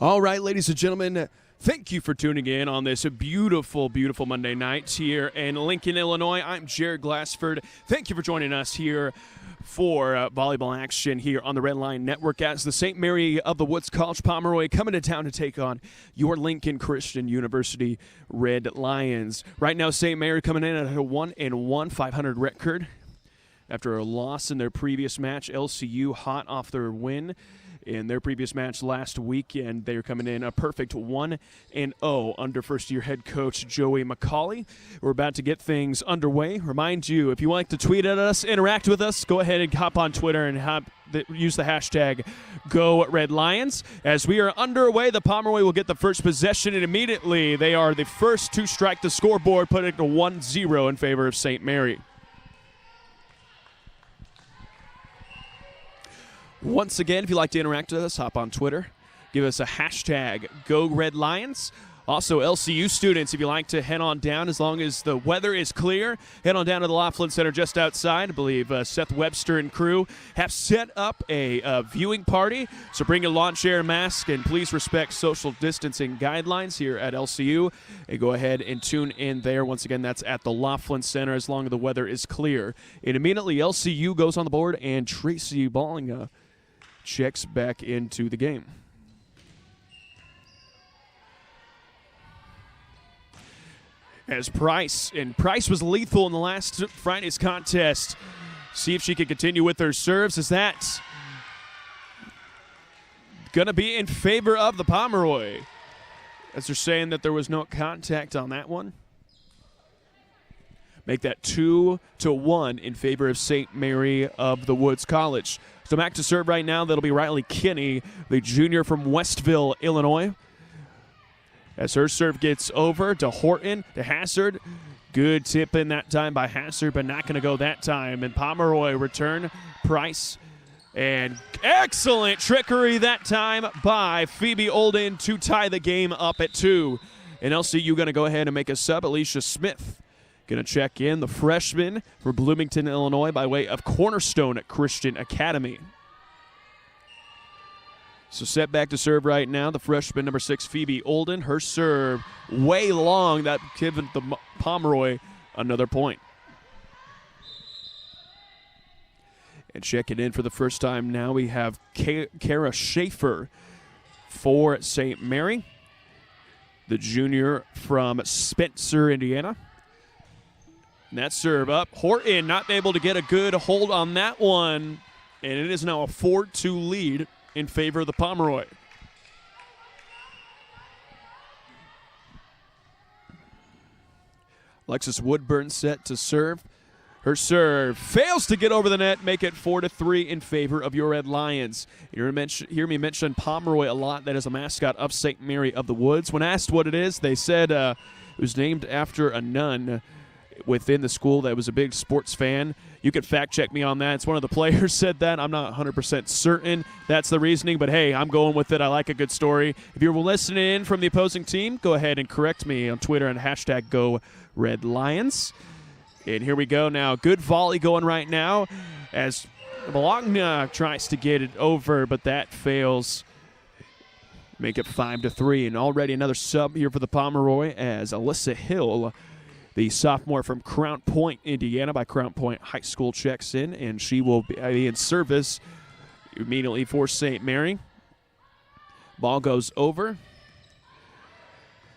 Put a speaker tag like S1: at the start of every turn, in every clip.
S1: All right, ladies and gentlemen, thank you for tuning in on this beautiful, beautiful Monday night here in Lincoln, Illinois. I'm Jared Glassford. Thank you for joining us here for volleyball action here on the Red Line Network as the St. Mary of the Woods College Pomeroy coming to town to take on your Lincoln Christian University Red Lions. Right now, St. Mary coming in at a 1-1, 500 record after a loss in their previous match. LCU hot off their win in their previous match last weekend. They're coming in a perfect 1-0 under first-year head coach Joey McCauley. We're about to get things underway. Remind you, if you like to tweet at us, interact with us, go ahead and hop on Twitter and use the hashtag #GoRedLions. As we are underway, the Pomeroy will get the first possession, and immediately they are the first to strike the scoreboard, putting it to 1-0 in favor of St. Mary. Once again, if you'd like to interact with us, hop on Twitter. Give us a hashtag #GoRedLions. Also, LCU students, if you like to head on down, as long as the weather is clear, head on down to the Laughlin Center just outside. I believe Seth Webster and crew have set up a viewing party. So bring a lawn chair and mask, and please respect social distancing guidelines here at LCU. And go ahead and tune in there. Once again, that's at the Laughlin Center as long as the weather is clear. And immediately, LCU goes on the board, and Tracy Ballinga checks back into the game. As Price was lethal in the last Friday's contest. See if she can continue with her serves. Is that going to be in favor of the Pomeroy? As they're saying that there was no contact on that one. Make that 2-1 in favor of St. Mary of the Woods College. So back to serve right now, that'll be Riley Kinney, the junior from Westville, Illinois. As her serve gets over to Horton, to Hassard. Good tip in that time by Hassard, but not going to go that time. And Pomeroy return, Price. And excellent trickery that time by Phoebe Olden to tie the game up at 2. And LCU going to go ahead and make a sub. Alicia Smith going to check in, the freshman for Bloomington, Illinois, by way of Cornerstone Christian Academy. So set back to serve right now, the freshman, number 6, Phoebe Olden. Her serve way long, that giving the Pomeroy another point. And checking in for the first time now, we have Kara Schaefer for St. Mary, the junior from Spencer, Indiana. And that serve up. Horton not able to get a good hold on that one. And it is now a 4-2 lead in favor of the Pomeroy. Alexis Woodburn set to serve. Her serve fails to get over the net, make it 4-3 in favor of your Red Lions. You hear me mention Pomeroy a lot. That is a mascot of St. Mary of the Woods. When asked what it is, they said it was named after a nun within the school that was a big sports fan. You could fact check me on that. It's one of the players said that. I'm not 100% certain that's the reasoning, but hey, I'm going with it. I like a good story. If you're listening in from the opposing team, go ahead and correct me on Twitter and hashtag #GoRedLions. And here we go now. Good volley going right now as Bologna tries to get it over, but that fails. Make it 5-3, and already another sub here for the Pomeroy as Alyssa Hill, the sophomore from Crown Point, Indiana, by Crown Point High School, checks in, and she will be in service immediately for St. Mary. Ball goes over.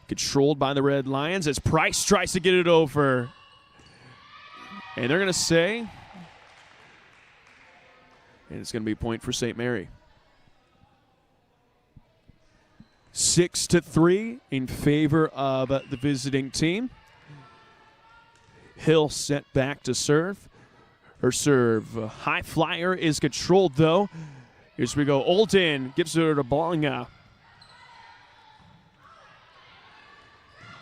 S1: Controlled by the Red Lions as Price tries to get it over. And they're going to say, and it's going to be a point for St. Mary. 6-3 in favor of the visiting team. Hill sent back to serve. Her serve, high flyer, is controlled though. Here we go. Olden gives her to Ballinga.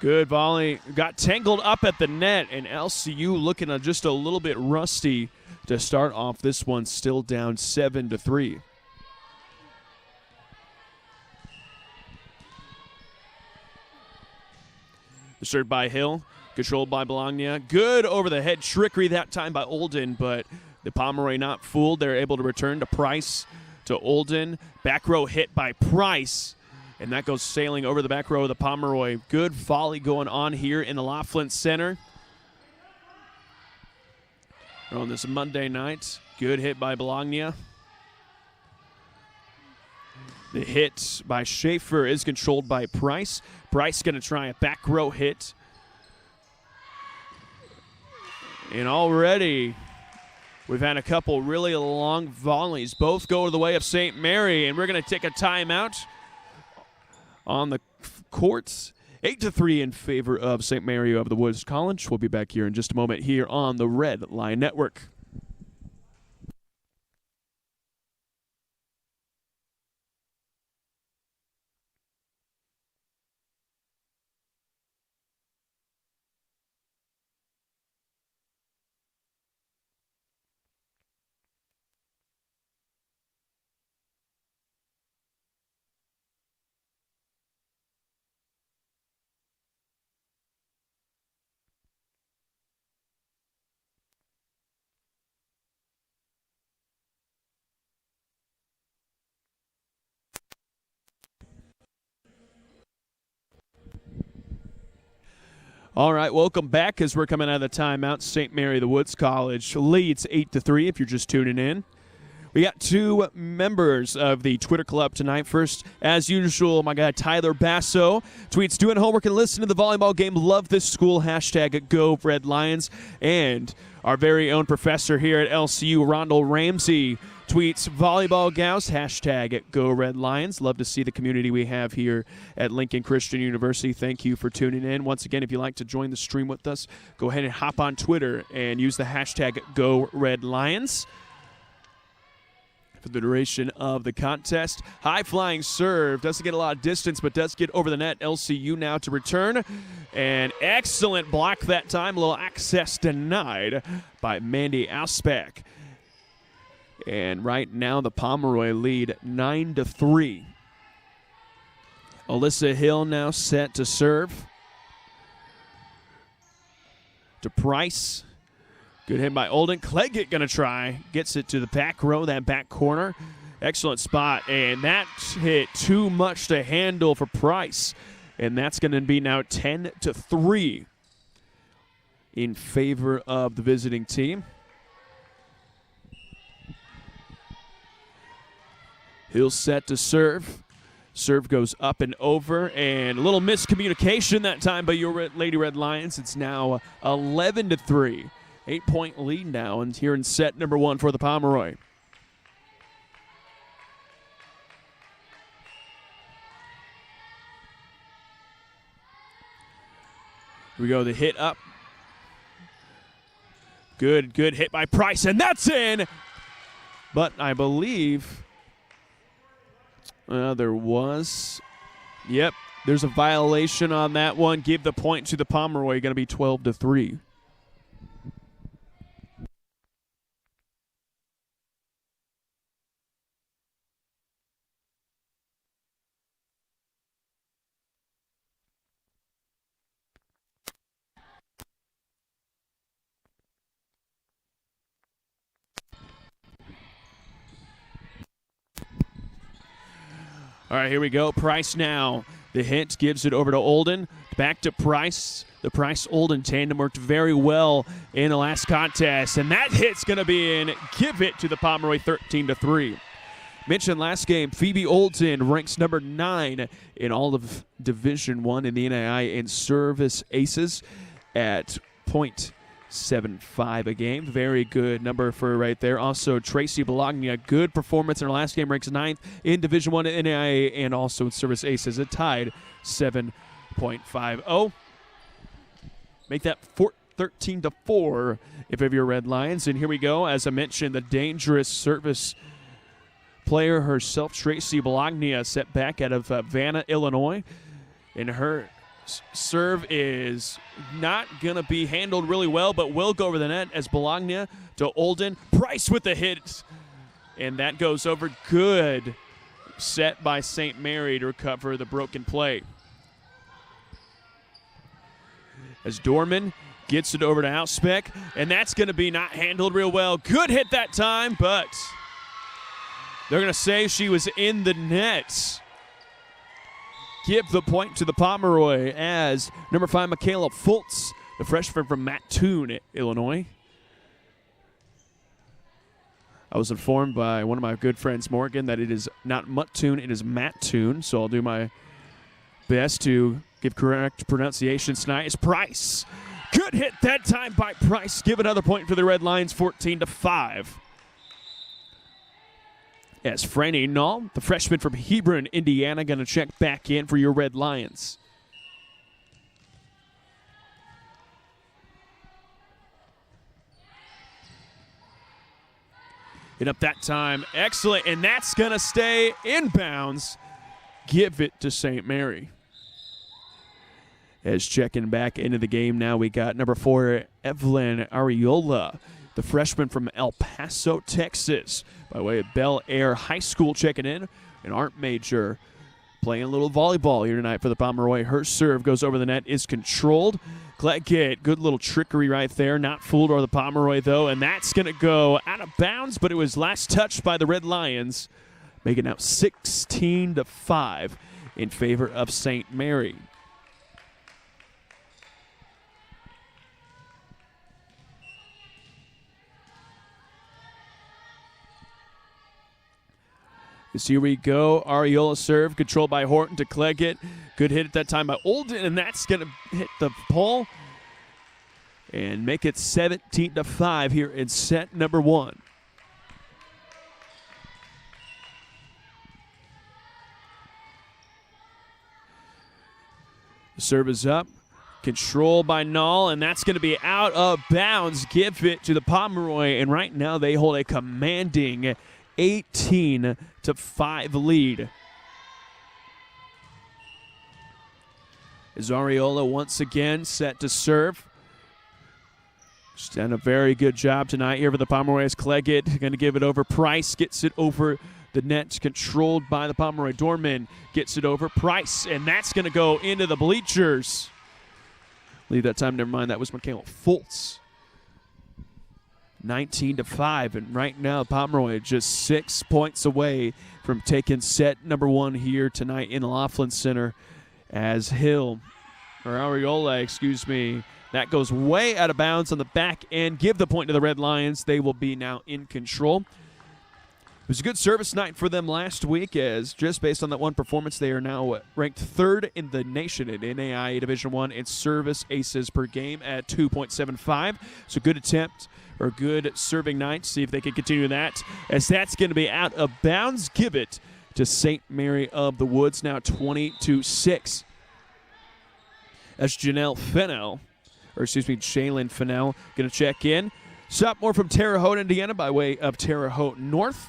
S1: Good volley. Got tangled up at the net, and LCU looking just a little bit rusty to start off this one. Still down 7-3. Served by Hill. Controlled by Bologna. Good over-the-head trickery that time by Olden, but the Pomeroy not fooled. They're able to return to Price, to Olden. Back row hit by Price. And that goes sailing over the back row of the Pomeroy. Good volley going on here in the Laughlin Center. On this Monday night. Good hit by Bologna. The hit by Schaefer is controlled by Price. Price going to try a back row hit. And already we've had a couple really long volleys. Both go the way of St. Mary, and we're going to take a timeout on the courts. 8-3 in favor of St. Mary of the Woods College. We'll be back here in just a moment here on the Red Line Network. All right, welcome back as we're coming out of the timeout. St. Mary the Woods College leads 8-3 if you're just tuning in. We got two members of the Twitter club tonight. First, as usual, my guy Tyler Basso tweets, doing homework and listening to the volleyball game. Love this school. Hashtag Go Red Lions. And our very own professor here at LCU, Rondell Ramsey, tweets, volleyball gals, hashtag Go Red Lions. Love to see the community we have here at Lincoln Christian University. Thank you for tuning in. Once again, if you'd like to join the stream with us, go ahead and hop on Twitter and use the hashtag Go Red Lions for the duration of the contest. High-flying serve. Doesn't get a lot of distance, but does get over the net. LCU now to return. And excellent block that time. A little access denied by Mandy Auspach. And right now the Pomeroy lead 9-3. Alyssa Hill now set to serve. To Price. Good hit by Olden. Cleggett going to try. Gets it to the back row, that back corner. Excellent spot. And that hit too much to handle for Price. And that's going to be now 10-3 in favor of the visiting team. Hill set to serve. Serve goes up and over, and a little miscommunication that time by your Lady Red Lions. It's now 11-3. 8-point lead now, and here in set number one for the Pomeroy. Here we go, the hit up. Good hit by Price, and that's in! But I believe there was, yep, there's a violation on that one. Give the point to the Pomeroy, going to be 12-3. All right, here we go. Price now. The hit gives it over to Olden. Back to Price. The Price-Olden tandem worked very well in the last contest, and that hit's going to be in. Give it to the Pomeroy, 13-3. Mentioned last game, Phoebe Olden ranks number 9 in all of Division I in the NAIA in service aces at .75 a game. Very good number for her right there. Also, Tracy Bologna, good performance in her last game, ranks 9th in Division I NAIA and also in service aces. It tied 7.50. Make that 13-4 if of your Red Lions. And here we go. As I mentioned, the dangerous service player herself, Tracy Bologna, set back out of Vanna, Illinois. And her serve is not going to be handled really well, but will go over the net as Bologna to Olden. Price with the hit. And that goes over. Good set by St. Mary to recover the broken play. As Dorman gets it over to Auspach, and that's going to be not handled real well. Good hit that time, but they're going to say she was in the net. give the point to the Pomeroy as number 5, Michaela Fultz, the freshman from Mattoon, Illinois. I was informed by one of my good friends, Morgan, that it is not Mattoon, it is Mattoon. So I'll do my best to give correct pronunciation tonight. It's Price. Good hit that time by Price. Give another point for the Red Lions, 14-5. As Franny Null, the freshman from Hebron, Indiana, going to check back in for your Red Lions. Hit up that time. Excellent. And that's going to stay inbounds. Give it to St. Mary. As checking back into the game now, we got number 4, Evelyn Ariola, the freshman from El Paso, Texas, by way of Bel Air High School, checking in. An art major, playing a little volleyball here tonight for the Pomeroy. Her serve goes over the net, is controlled. Kleckett, good little trickery right there. Not fooled by the Pomeroy, though, and that's going to go out of bounds, but it was last touched by the Red Lions, making it now 16-5 in favor of St. Mary. So here we go. Ariola serve, controlled by Horton to Kleggett. Good hit at that time by Olden, and that's going to hit the pole and make it 17-5 here in set number 1. The serve is up. Controlled by Null, and that's going to be out of bounds. Give it to the Pomeroy, and right now they hold a commanding 18-5 lead. As Ariola once again set to serve. She's done a very good job tonight here for the Pomeroy. Kleggett going to give it over. Price gets it over the net, controlled by the Pomeroy. Dorman gets it over. Price, and that's going to go into the bleachers. Leave that time, never mind. That was Michaela Fultz. 19-5, and right now Pomeroy just 6 points away from taking set number 1 here tonight in the Laughlin Center, as Ariola, that goes way out of bounds on the back end. Give the point to the Red Lions. They will be now in control. It was a good service night for them last week, as just based on that one performance, they are now ranked 3rd in the nation in NAIA Division I in service aces per game at 2.75. So good attempt, or good serving night. See if they can continue that, as that's going to be out of bounds. Give it to St. Mary of the Woods, now 20-6. As Shaylin Fennell going to check in. Sophomore from Terre Haute, Indiana, by way of Terre Haute North.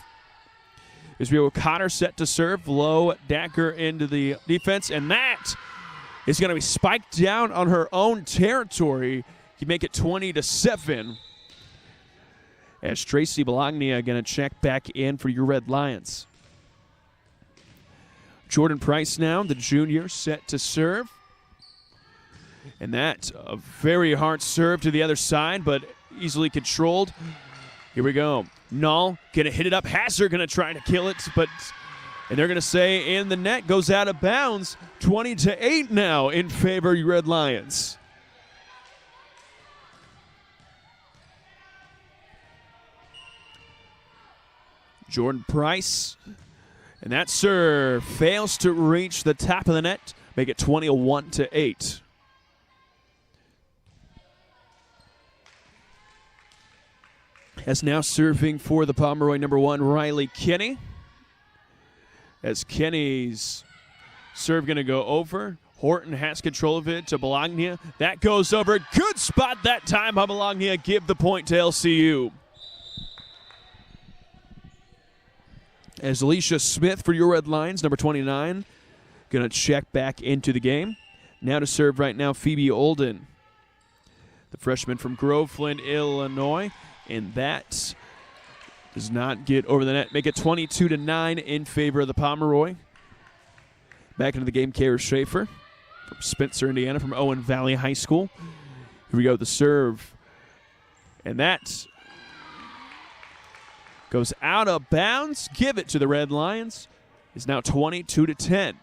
S1: Israel Cotter set to serve. Low dagger into the defense, and that is going to be spiked down on her own territory. You make it 20-7. As Tracy Bologna going to check back in for your Red Lions. Jordan Price now, the junior, set to serve. And that's a very hard serve to the other side, but easily controlled. Here we go. Null going to hit it up. Hasser going to try to kill it, and they're going to say in the net, goes out of bounds. 20-8 now in favor of your Red Lions. Jordan Price, and that serve fails to reach the top of the net, make it 21-8. As now serving for the Pomeroy, number 1, Riley Kinney. As Kinney's serve going to go over. Horton has control of it to Bologna. That goes over. Good spot that time by Bologna. Give the point to LCU. As Alicia Smith for your Red Lions, number 29, going to check back into the game. Now to serve right now, Phoebe Olden, the freshman from Groveland, Illinois. And that does not get over the net. Make it 22-9 in favor of the Pomeroy. Back into the game, Kara Schaefer from Spencer, Indiana, from Owen Valley High School. Here we go, the serve. And that goes out of bounds. Give it to the Red Lions. It's now 22-10.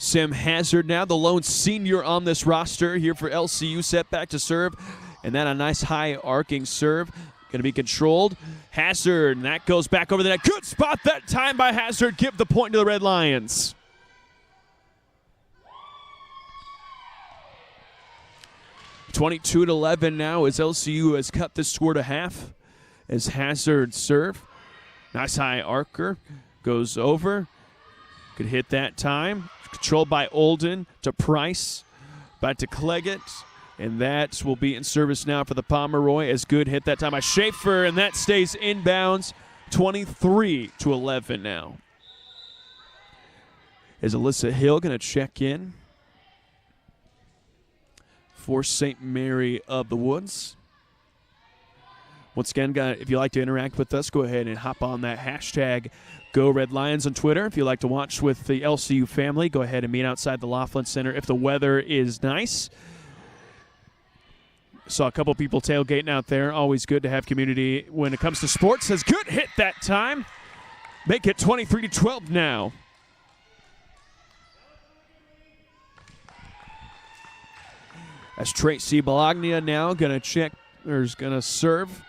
S1: Sam Hazard now, the lone senior on this roster here for LCU, set back to serve. And then a nice high arcing serve. Going to be controlled. Hazard, and that goes back over the net. Good spot that time by Hazard. Give the point to the Red Lions. (22-11) now as LCU has cut this score to half. As Hazard serve. Nice high arcer. Goes over. Could hit that time. Controlled by Olden to Price. Back to Cleggett. And that will be in service now for the Pomeroy. As good hit that time by Schaefer, and that stays inbounds. 23-11 now. Is Alyssa Hill going to check in for St. Mary of the Woods? Once again, if you'd like to interact with us, go ahead and hop on that hashtag #GoRedLions on Twitter. If you'd like to watch with the LCU family, go ahead and meet outside the Laughlin Center if the weather is nice. Saw a couple people tailgating out there. Always good to have community when it comes to sports. Has good hit that time. Make it 23-12 now. As Tracy Bologna now going to check, or is going to serve.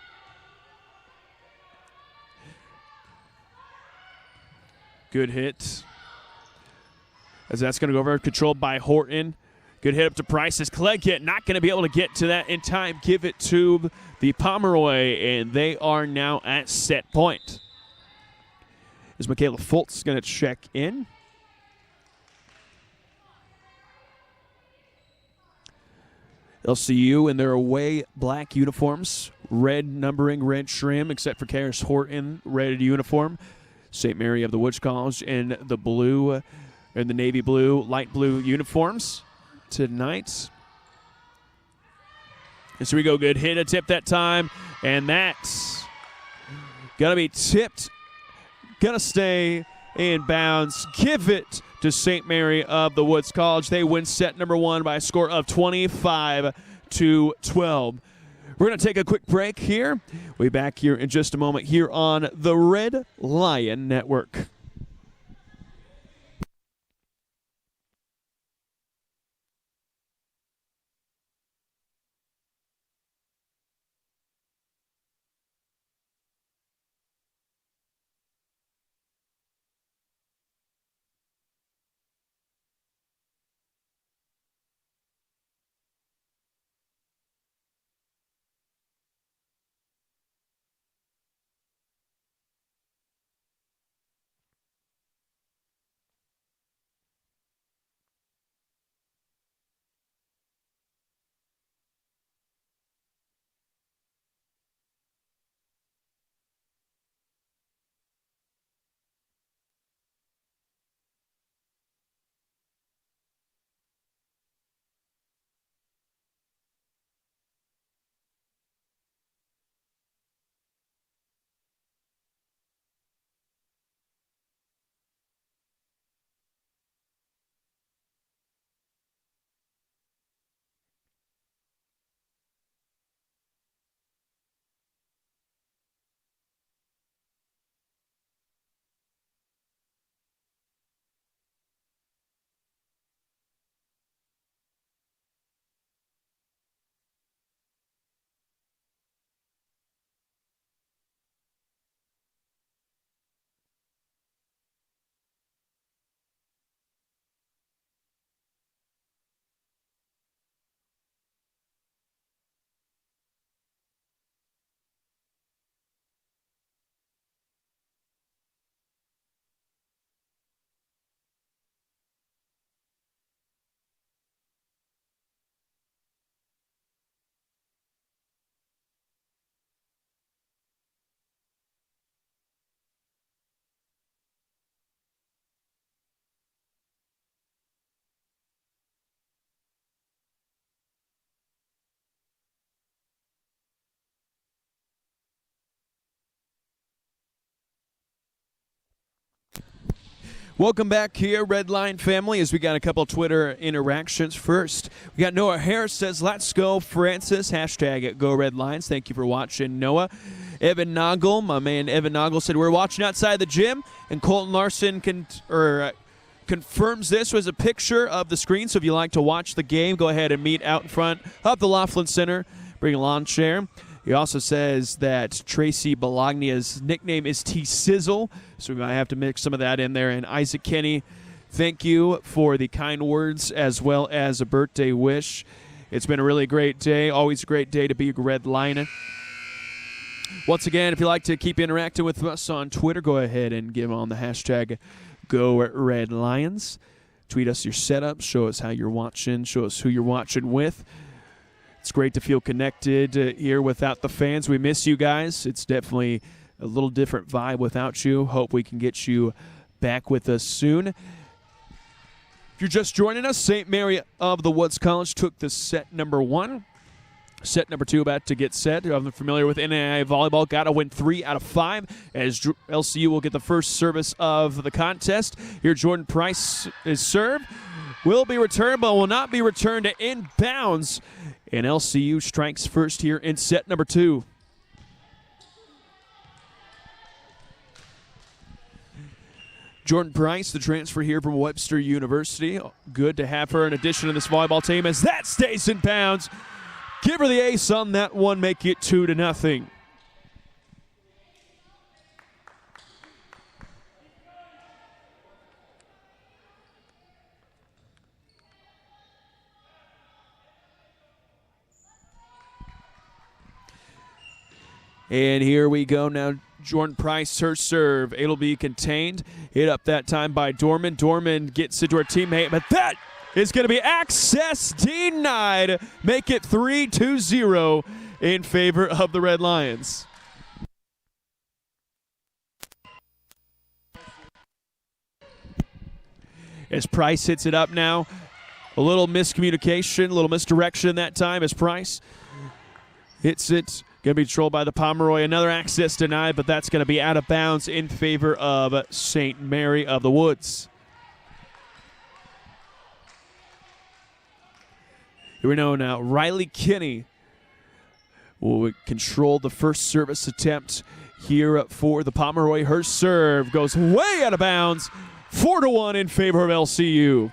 S1: Good hit. As that's going to go over, controlled by Horton. Good hit up to Price as Cleggett not going to be able to get to that in time. Give it to the Pomeroy, and they are now at set point. Is Michaela Fultz going to check in? LCU in their away black uniforms. Red numbering, red trim, except for Karis Horton, red uniform. St. Mary of the Woods College in the blue, in the navy blue, light blue uniforms tonight. And so we go. Good hit, a tip that time, and that's gonna be tipped, gonna stay in bounds. Give it to St. Mary of the Woods College. They win set number one by a score of 25-12. We're gonna take a quick break here. We'll be back here in just a moment here on the Red Lion Network. Welcome back here, Red Line family, as we got a couple Twitter interactions. First, we got Noah Harris says, "Let's go, Francis." Hashtag #GoRedLines. Thank you for watching, Noah. Evan Noggle, my man Evan Noggle, said, "We're watching outside the gym, and Colton Larson confirms this was a picture of the screen, so if you like to watch the game, go ahead and meet out in front of the Laughlin Center. Bring a lawn chair. He also says that Tracy Bologna's nickname is T-Sizzle, so we might have to mix some of that in there. And Isaac Kenny, thank you for the kind words as well as a birthday wish. It's been a really great day. Always a great day to be a Red Lion. Once again, if you'd like to keep interacting with us on Twitter, go ahead and give on the hashtag #GoRedLions. Tweet us your setup. Show us how you're watching. Show us who you're watching with. It's great to feel connected here without the fans. We miss you guys. It's definitely a little different vibe without you. Hope we can get you back with us soon. If you're just joining us, St. Mary of the Woods College took the set number 1. Set number 2 about to get set. If I'm familiar with NAIA volleyball, got to win 3 out of 5 as LCU will get the first service of the contest. Here, Jordan Price is served. Will be returned, but will not be returned to inbounds. And LCU strikes first here in set number 2. Jordan Price, the transfer here from Webster University. Good to have her in addition to this volleyball team as that stays in bounds. Give her the ace on that one, make it 2-0. And here we go now. Jordan Price, her serve. It'll be contained. Hit up that time by Dorman. Dorman gets it to her teammate, but that is going to be access denied. Make it 3-0 in favor of the Red Lions. As Price hits it up now, a little miscommunication, a little misdirection that time as Price hits it. Going to be controlled by the Pomeroy. Another access denied, but that's going to be out of bounds in favor of St. Mary of the Woods. Here we know now, Riley Kinney will control the first service attempt here for the Pomeroy. Her serve goes way out of bounds. 4-1 in favor of LCU.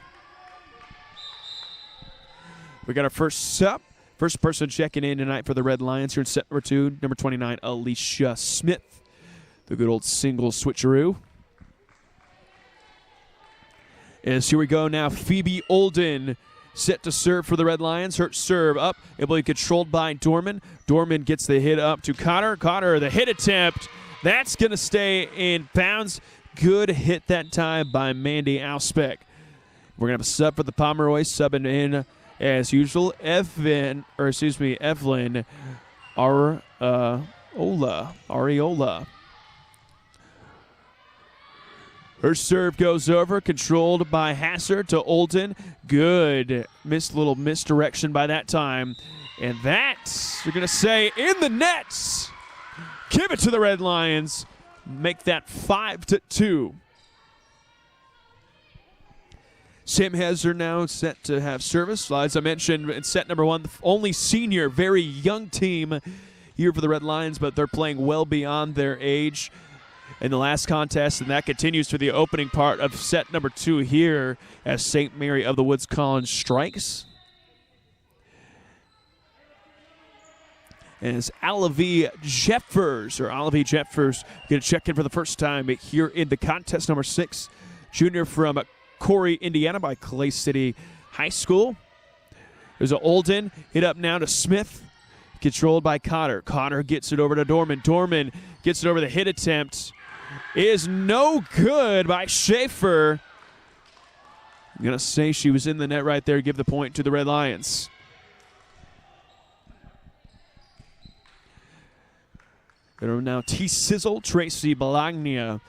S1: We got our first sub. First person checking in tonight for the Red Lions here in set number 2, number 29, Alicia Smith. The good old single switcheroo. As here we go now, Phoebe Olden set to serve for the Red Lions. Her serve up, able to be controlled by Dorman. Dorman gets the hit up to Cotter. Cotter, the hit attempt. That's going to stay in bounds. Good hit that time by Mandy Auspec. We're going to have a sub for the Pomeroy, subbing in as usual, Evelyn Ariola. Her serve goes over, controlled by Hasser to Olden. Good. Little misdirection by that time. And that, you're going to say, in the nets. Give it to the Red Lions. Make that 5-2. Sam Hezzer now set to have service. As I mentioned in set number 1, the only senior, very young team here for the Red Lions, but they're playing well beyond their age in the last contest, and that continues for the opening part of set number 2 here as St. Mary of the Woods College strikes. And as Olivia Jeffers going to check in for the first time here in the contest number 6, junior from Corey, Indiana by Clay City High School. There's an Olden, hit up now to Smith, controlled by Cotter. Cotter gets it over to Dorman. Dorman gets it over the hit attempt. Is no good by Schaefer. I'm going to say she was in the net right there, give the point to the Red Lions. There are now T-Sizzle, Tracy Bologna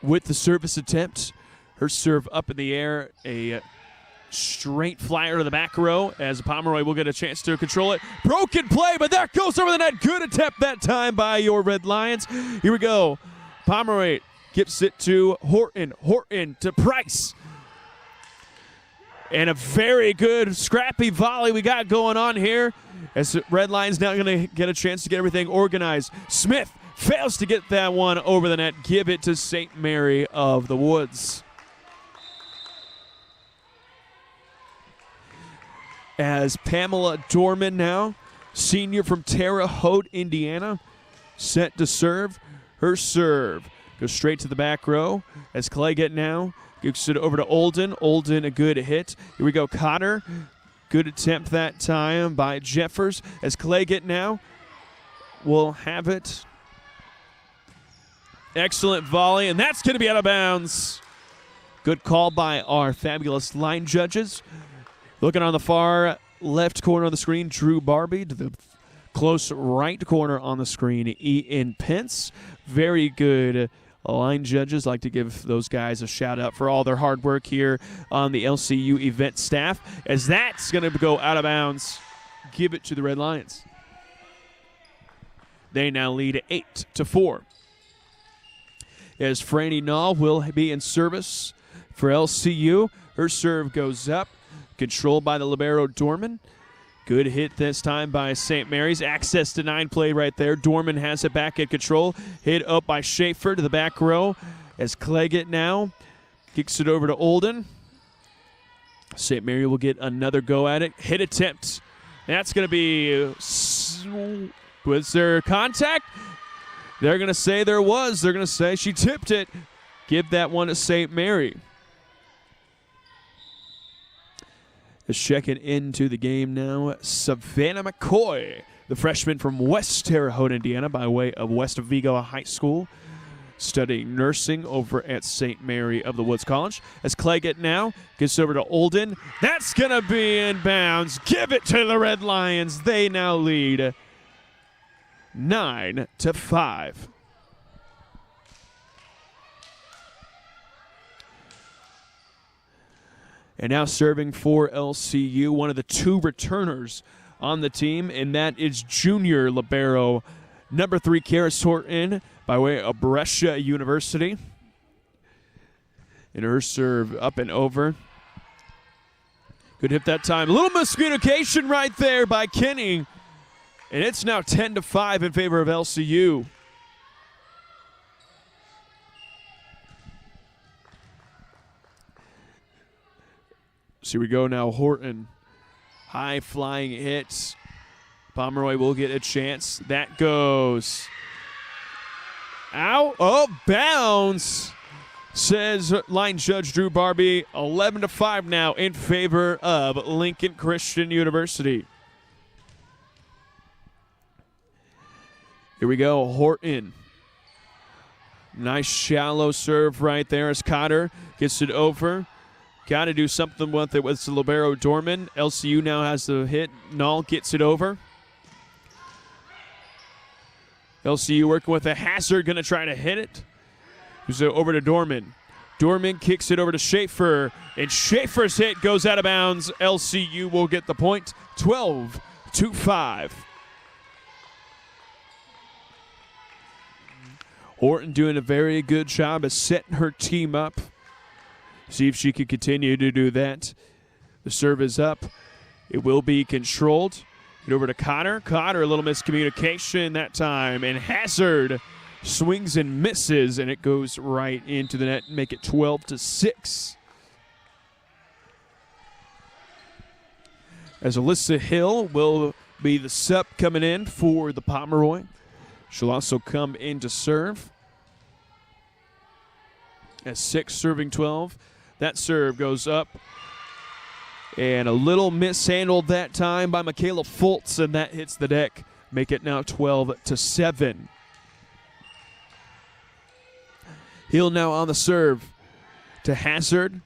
S1: with the service attempt. Her serve up in the air, a straight flyer to the back row as Pomeroy will get a chance to control it. Broken play, but that goes over the net. Good attempt that time by your Red Lions. Here we go. Pomeroy gives it to Horton. Horton to Price. And a very good scrappy volley we got going on here as the Red Lions now going to get a chance to get everything organized. Smith fails to get that one over the net. Give it to St. Mary of the Woods. as Pamela Dorman now, senior from Terre Haute, Indiana, set to serve. Her serve goes straight to the back row as Claggett now gets it over to Olden. Olden, a good hit. Here we go, Cotter. Good attempt that time by Jeffers as Claggett now will have it. Excellent volley, and that's going to be out of bounds. Good call by our fabulous line judges. Looking on the far left corner of the screen, Drew Barbie. To the close right corner on the screen, Ian Pence. Very good line judges. Like to give those guys a shout out for all their hard work here on the LCU event staff, as that's going to go out of bounds. Give it to the Red Lions. They now lead 8-4. As Franny Nall will be in service for LCU. Her serve goes up, controlled by the libero Dorman. Good hit this time by St. Mary's. Access to 9 play right there. Dorman has it back at control. Hit up by Schaefer to the back row as Claggett now kicks it over to Olden. St. Mary will get another go at it. Hit attempt. That's going to be, was there contact? They're going to say there was. They're going to say she tipped it. Give that one to St. Mary. Is checking into the game now, Savannah McCoy, the freshman from West Terre Haute, Indiana, by way of West Vigo High School, studying nursing over at St. Mary of the Woods College. As Claggett now gets over to Olden. That's going to be in bounds. Give it to the Red Lions. They now lead 9-5. And now serving for LCU, one of the 2 returners on the team, and that is junior libero number 3, Karis Horton, by way of Brescia University. And her serve up and over. Good hit that time. A little miscommunication right there by Kenny. And it's now 10-5 in favor of LCU. So here we go now, Horton. High flying hits. Pomeroy will get a chance. That goes out of bounds, says line judge Drew Barbie. 11-5 now in favor of Lincoln Christian University. Here we go, Horton. Nice shallow serve right there as Cotter gets it over. Got to do something with it with the libero Dorman. LCU now has the hit. Nall gets it over. LCU working with a Hazard, going to try to hit it. Who's over to Dorman. Dorman kicks it over to Schaefer, and Schaefer's hit goes out of bounds. LCU will get the point, 12-5. Horton doing a very good job of setting her team up. See if she can continue to do that. The serve is up. It will be controlled. Get over to Cotter. Cotter, a little miscommunication that time. And Hazard swings and misses, and it goes right into the net. Make it 12-6. As Alyssa Hill will be the sub coming in for the Pomeroy. She'll also come in to serve. As 6 serving 12. That serve goes up. And a little mishandled that time by Michaela Fultz, and that hits the deck. Make it now 12-7. Hill now on the serve to Hazard.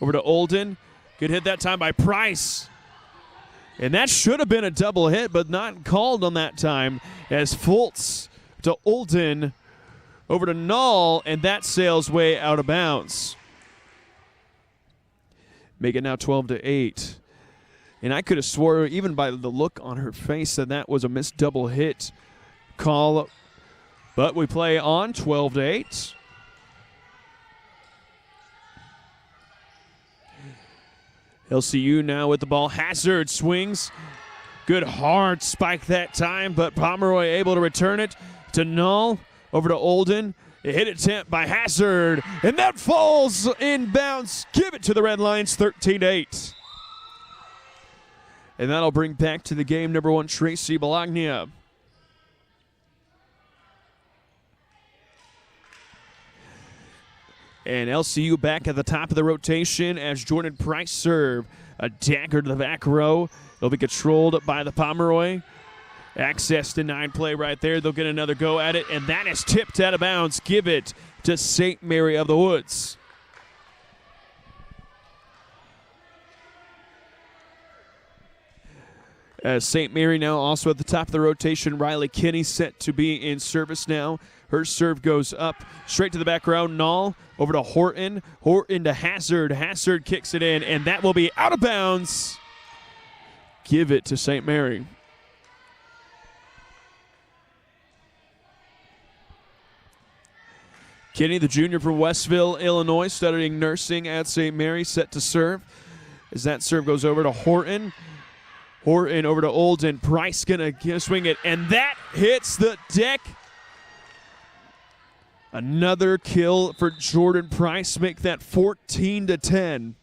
S1: Over to Olden. Good hit that time by Price. And that should have been a double hit, but not called on that time. As Fultz to Olden. Over to Nall, and that sails way out of bounds. Make it now 12-8. And I could have swore, even by the look on her face, that that was a missed double hit call. But we play on 12-8. LCU now with the ball. Hazard swings. Good hard spike that time, but Pomeroy able to return it to Nall. Over to Olden. A hit attempt by Hazard, and that falls in bounds. Give it to the Red Lions, 13-8. And that'll bring back to the game number 1, Tracy Bologna. And LCU back at the top of the rotation as Jordan Price serve. A dagger to the back row. It'll be controlled by the Pomeroy. Access denied play right there. They'll get another go at it, and that is tipped out of bounds. Give it to St. Mary of the Woods. As St. Mary now also at the top of the rotation. Riley Kinney set to be in service now. Her serve goes up straight to the back row. Null over to Horton. Horton to Hazard. Hazard kicks it in, and that will be out of bounds. Give it to St. Mary. Kinney, the junior from Westville, Illinois, studying nursing at St. Mary, set to serve. As that serve goes over to Horton. Horton over to Olden. Price gonna swing it, and that hits the deck. Another kill for Jordan Price, make that 14-10.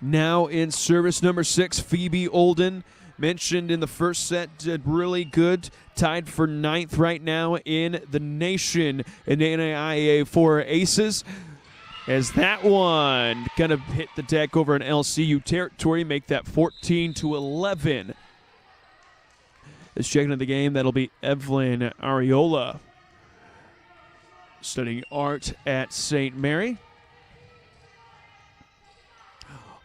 S1: Now in service number 6, Phoebe Olden. Mentioned in the first set, did really good. Tied for 9th right now in the nation in the NAIA for aces. As that one kind of hit the deck over in LCU territory, make that 14-11. Let's check into the game. That'll be Evelyn Ariola, studying art at St. Mary.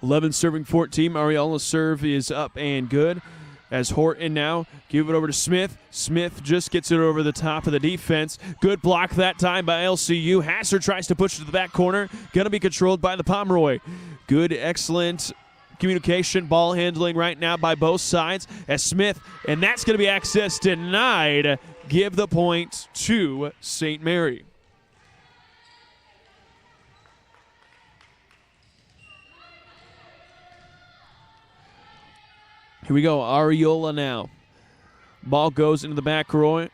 S1: 11 serving 14. Ariola's serve is up and good. As Horton now give it over to Smith. Smith just gets it over the top of the defense. Good block that time by LCU. Hasser tries to push it to the back corner. Going to be controlled by the Pomeroy. Good, excellent communication, ball handling right now by both sides. As Smith, and that's going to be access denied. Give the point to St. Mary. Here we go, Ariola now. Ball goes into the back row.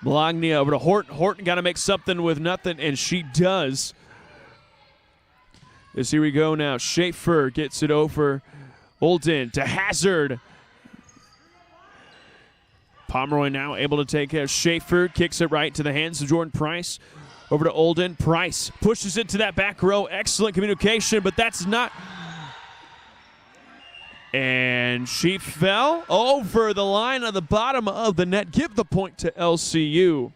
S1: Bologna over to Horton. Horton got to make something with nothing, and she does. As here we go now. Schaefer gets it over. Olden to Hazard. Pomeroy now able to take care of Schaefer. Kicks it right to the hands of Jordan Price. Over to Olden. Price pushes it to that back row. Excellent communication, but that's not... And she fell over the line on the bottom of the net. Give the point to LCU.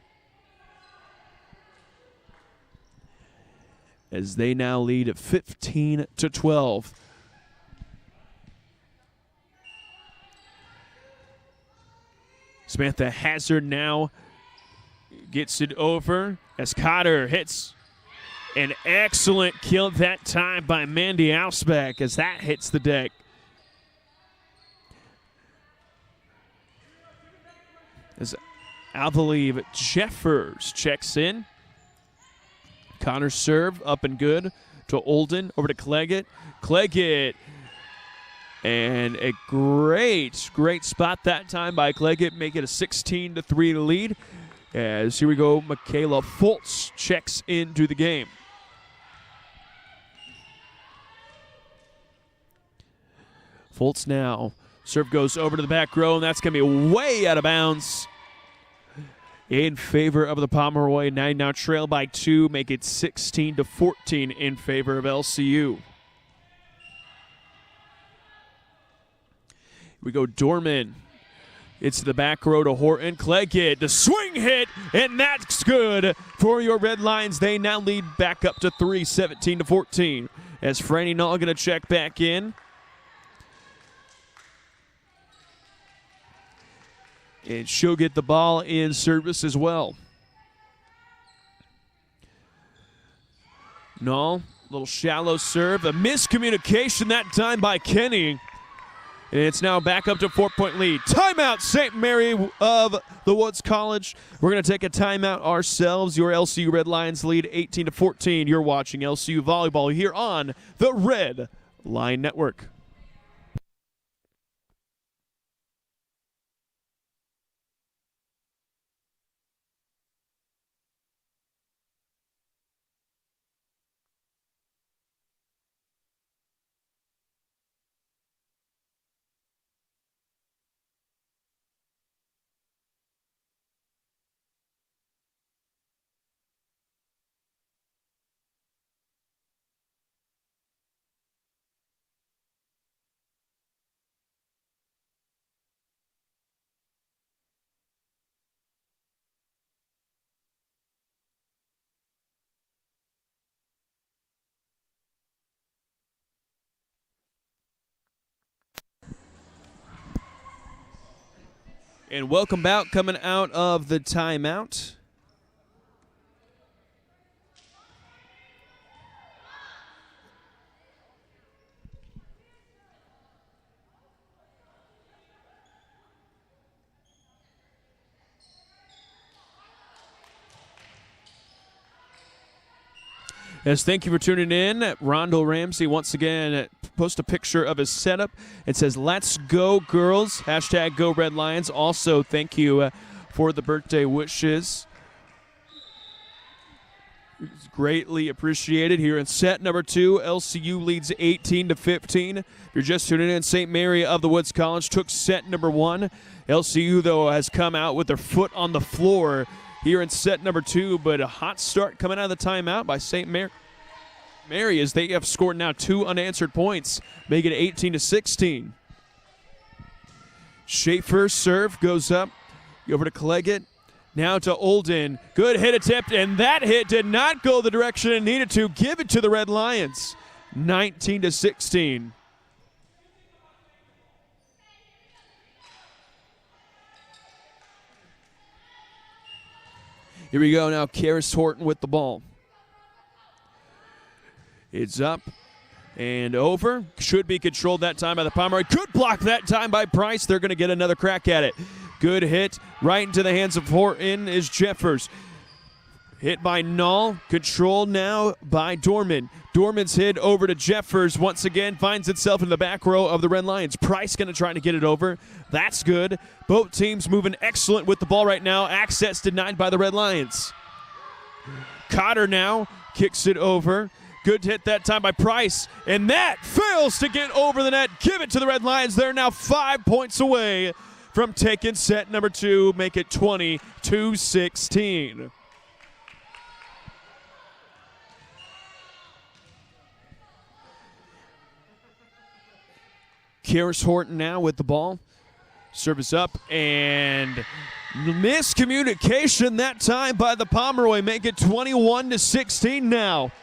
S1: As they now lead at 15-12. Samantha Hazard now gets it over as Cotter hits an excellent kill that time by Mandy Ausbach as that hits the deck. As I believe Jeffers checks in. Connor's serve up and good to Olden. Over to Cleggett. Cleggett. And a great spot that time by Cleggett. Make it a 16-3 lead. As here we go, Michaela Fultz checks into the game. Fultz now. Serve goes over to the back row, and that's going to be way out of bounds in favor of the Pomeroy. Now trail by 2, make it 16-14 in favor of LCU. We go Dorman. It's the back row to Horton. Cleggett, the swing hit, and that's good for your Red Lions. They now lead back up to 3, 17-14. As Franny Null going to check back in. And she'll get the ball in service as well. Null, little shallow serve. A miscommunication that time by Kenny. And it's now back up to 4-point lead. Timeout, St. Mary of the Woods College. We're going to take a timeout ourselves. Your LCU Red Lions lead 18-14. You're watching LCU Volleyball here on the Red Line Network. And welcome back, coming out of the timeout. Yes, thank you for tuning in. Rondo Ramsey once again post a picture of his setup. It says, "Let's go, girls." Hashtag Go Red Lions. Also, thank you for the birthday wishes. It's greatly appreciated. Here in set number 2, LCU leads 18-15. If you're just tuning in, St. Mary of the Woods College took set number 1. LCU, though, has come out with their foot on the floor here in set number 2, but a hot start coming out of the timeout by St. Mary as they have scored now 2 unanswered points, making it 18-16. Schaefer's serve goes up, over to Cleggett, now to Olden. Good hit attempt, and that hit did not go the direction it needed to. Give it to the Red Lions, 19-16. Here we go now, Karis Horton with the ball. It's up and over. Should be controlled that time by the Pomeroy. Good block that time by Price. They're going to get another crack at it. Good hit right into the hands of Horton is Jeffers. Hit by Null, controlled now by Dorman. Dorman's hit over to Jeffers. Once again, finds itself in the back row of the Red Lions. Price going to try to get it over. That's good. Both teams moving excellent with the ball right now. Access denied by the Red Lions. Cotter now kicks it over. Good hit that time by Price. And that fails to get over the net. Give it to the Red Lions. They're now 5 points away from taking set number 2. Make it 20-16. Karis Horton now with the ball. Service up and miscommunication that time by the Pomeroy. Make it 21-16 now.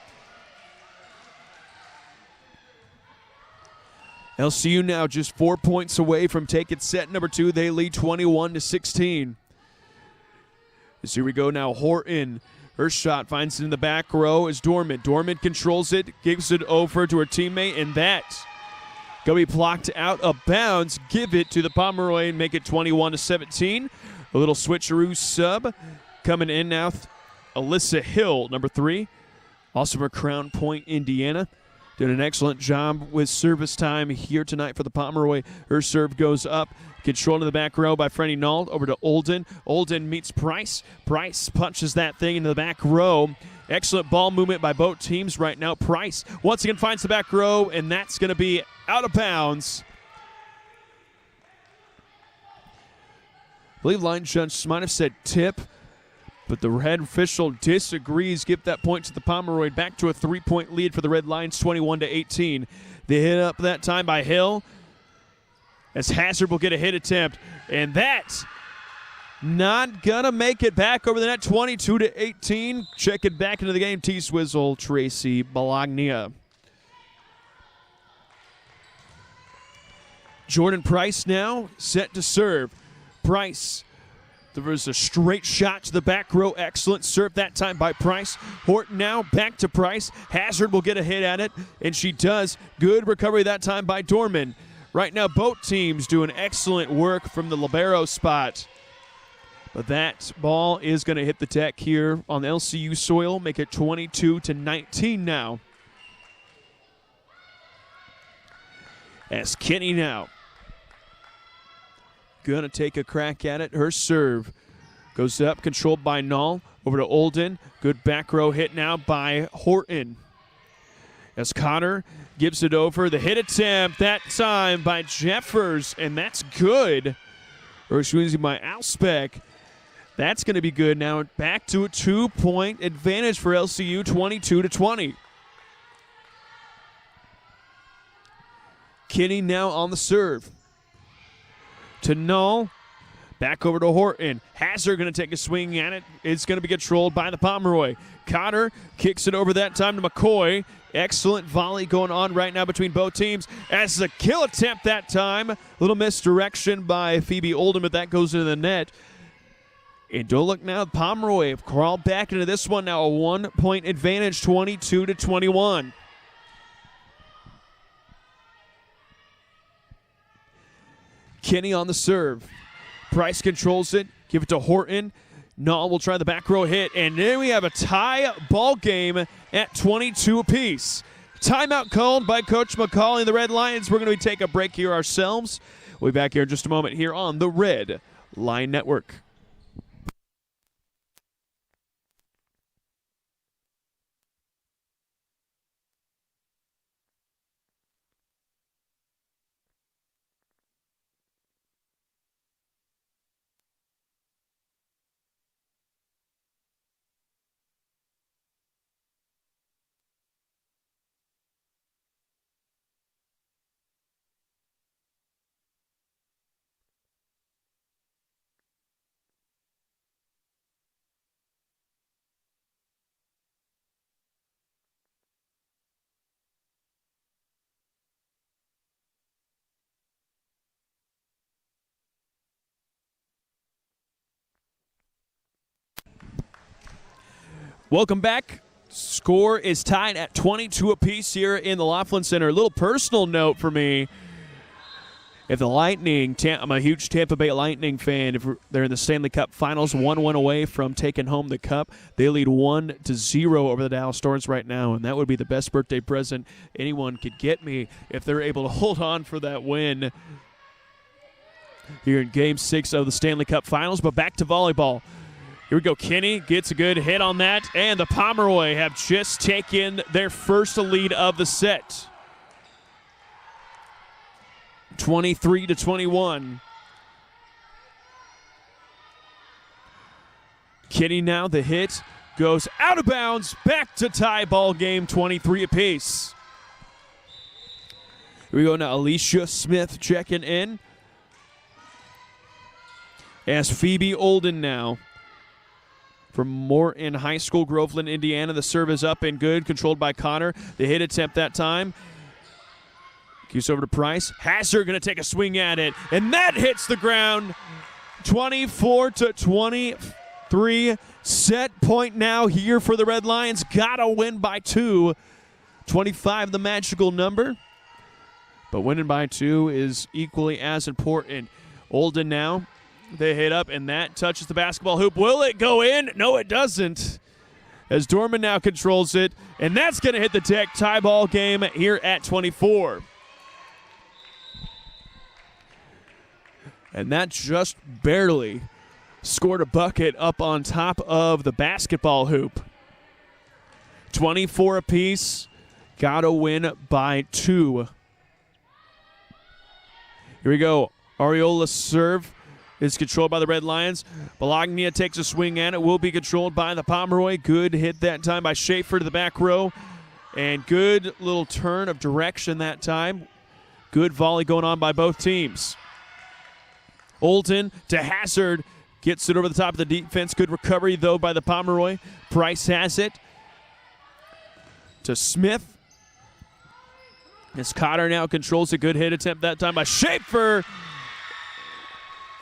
S1: LCU now just 4 points away from taking set number 2. They lead 21-16. As here we go now, Horton. Her shot finds it in the back row is Dorman. Dorman controls it, gives it over to her teammate, and that's going to be blocked out of bounds. Give it to the Pomeroy and make it 21-17. A little switcheroo sub coming in now. Alyssa Hill, number 3. Also from Crown Point, Indiana. Did an excellent job with service time here tonight for the Pomeroy. Her serve goes up. Controlled in the back row by Freddie Nault. Over to Olden. Olden meets Price. Price punches that thing into the back row. Excellent ball movement by both teams right now. Price once again finds the back row, and that's going to be out of bounds. I believe line judge might have said tip, but the head official disagrees. Give that point to the Pomeroy. Back to a 3-point lead for the Red Lions, 21-18. They hit up that time by Hill, as Hazard will get a hit attempt, and that's not gonna make it back over the net. 22-18. Check it back into the game. T-Swizzle, Tracy Bologna. Jordan Price now set to serve. Price. There was a straight shot to the back row. Excellent serve that time by Price. Horton now back to Price. Hazard will get a hit at it, and she does. Good recovery that time by Dorman. Right now, both teams doing excellent work from the libero spot. But that ball is going to hit the deck here on the LCU soil. Make it 22-19 now. As Kenny now going to take a crack at it. Her serve goes up, controlled by Null. Over to Olden. Good back row hit now by Horton. As Connor gives it over. The hit attempt that time by Jeffers, and that's good. Or excuse me, by Alspec. That's going to be good now. Back to a 2-point advantage for LCU, 22-20. Kinney now on the serve. To Null. Back over to Horton. Hazard going to take a swing at it. It's going to be controlled by the Pomeroy. Cotter kicks it over that time to McCoy. Excellent volley going on right now between both teams. As a kill attempt that time. A little misdirection by Phoebe Oldham, but that goes into the net. And don't look now, Pomeroy have crawled back into this one now. A 1-point advantage, 22-21. Kenny on the serve. Price controls it. Give it to Horton. Null will try the back row hit. And then we have a tie ball game at 22 apiece. Timeout called by Coach McCauley and the Red Lions. We're going to take a break here ourselves. We'll be back here in just a moment here on the Red Line Network. Welcome back. Score is tied at 22 apiece here in the Laughlin Center. A little personal note for me. If the Lightning, I'm a huge Tampa Bay Lightning fan. If they're in the Stanley Cup Finals, 1 away from taking home the cup. They lead 1-0 over the Dallas Stars right now, and that would be the best birthday present anyone could get me if they're able to hold on for that win here in Game 6 of the Stanley Cup Finals. But back to volleyball. Here we go. Kenny gets a good hit on that, and the Pomeroy have just taken their first lead of the set. 23-21. Kenny now, the hit goes out of bounds, back to tie ball game, 23 apiece. Here we go now. Alicia Smith checking in. As Phoebe Olden now. From Morton High School, Groveland, Indiana. The serve is up and good, controlled by Connor. The hit attempt that time. Keeps over to Price. Hazard going to take a swing at it, and that hits the ground. 24-23. Set point now here for the Red Lions. Got to win by 2. 25, the magical number. But winning by 2 is equally as important. Olden now. They hit up, and that touches the basketball hoop. Will it go in? No, it doesn't. As Dorman now controls it, and that's going to hit the deck. Tie ball game here at 24. And that just barely scored a bucket up on top of the basketball hoop. 24 apiece. Got to win by 2. Here we go. Ariola's serve is controlled by the Red Lions. Bologna takes a swing at it. Will be controlled by the Pomeroy. Good hit that time by Schaefer to the back row. And good little turn of direction that time. Good volley going on by both teams. Olden to Hazard. Gets it over the top of the defense. Good recovery, though, by the Pomeroy. Price has it. To Smith. As Cotter now controls a good hit attempt that time by Schaefer.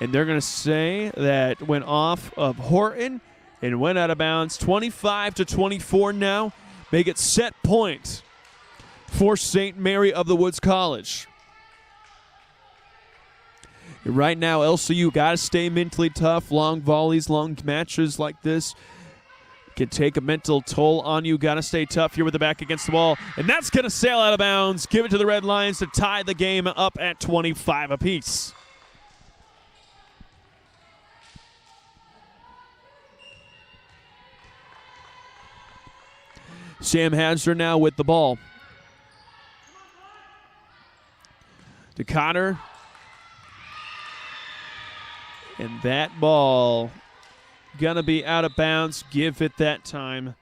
S1: And they're going to say that went off of Horton and went out of bounds. 25-24 now. Make it set point for St. Mary of the Woods College. Right now, LCU got to stay mentally tough. Long volleys, long matches like this can take a mental toll on you. Got to stay tough here with the back against the wall. And that's going to sail out of bounds. Give it to the Red Lions to tie the game up at 25 apiece. Sam Hazard now with the ball. To Connor. And that ball gonna be out of bounds. Give it that time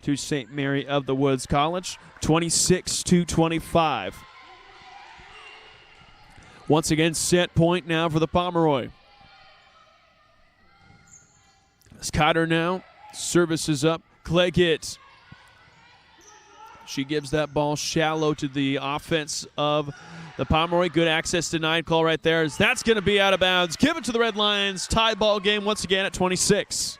S1: to St. Mary of the Woods College. 26-25. Once again, set point now for the Pomeroy. It's Cotter now. Service is up. Cleggett. She gives that ball shallow to the offense of the Pomeroy. Good access denied call right there. That's going to be out of bounds. Give it to the Red Lions. Tie ball game once again at 26.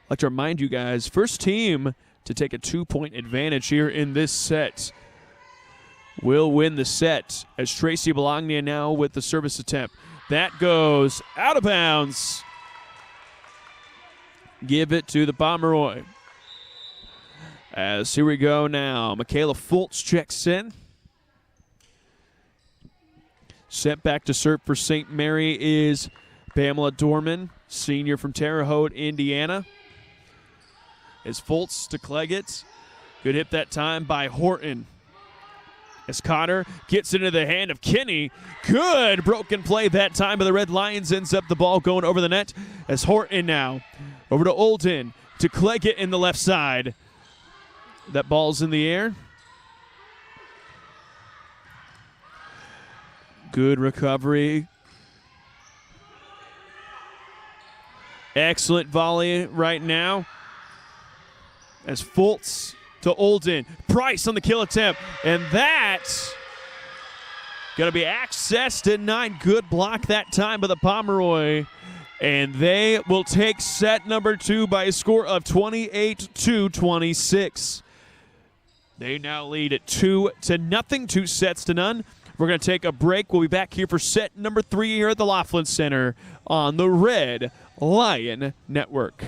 S1: I'd like to remind you guys, first team to take a 2-point advantage here in this set will win the set, as Tracy Bologna now with the service attempt. That goes out of bounds. Give it to the Pomeroy. As here we go now. Michaela Fultz checks in. Sent back to serve for St. Mary is Pamela Dorman, senior from Terre Haute, Indiana. As Fultz to Cleggett. Good hit that time by Horton. As Cotter gets into the hand of Kinney. Good broken play that time, but the Red Lions ends up the ball going over the net. As Horton now over to Olden, to Cleggett in the left side. That ball's in the air. Good recovery. Excellent volley right now. As Fultz to Olden. Price on the kill attempt. And that's going to be access denied. Good block that time by the Pomeroy. And they will take set number 2 by a score of 28-26. They now lead at 2-0, 2 sets to none. We're going to take a break. We'll be back here for set number 3 here at the Laughlin Center on the Red Lion Network.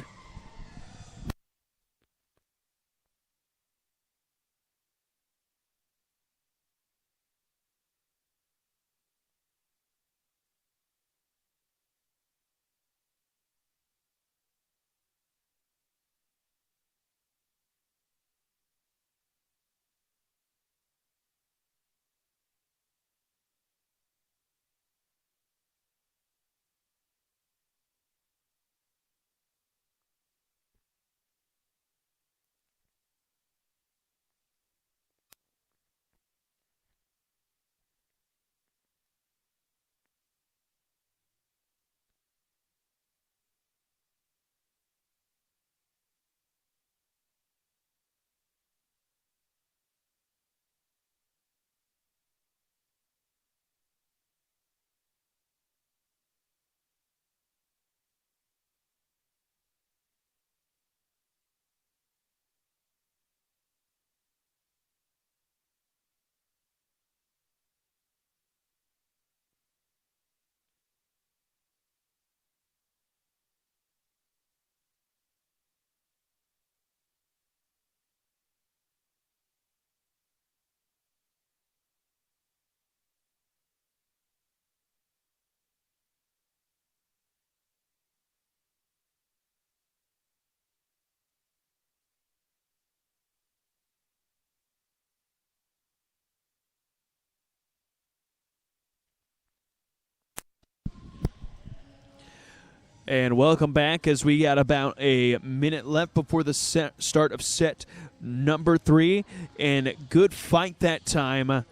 S1: And welcome back, as we got about a minute left before the start of set number 3. And good fight that time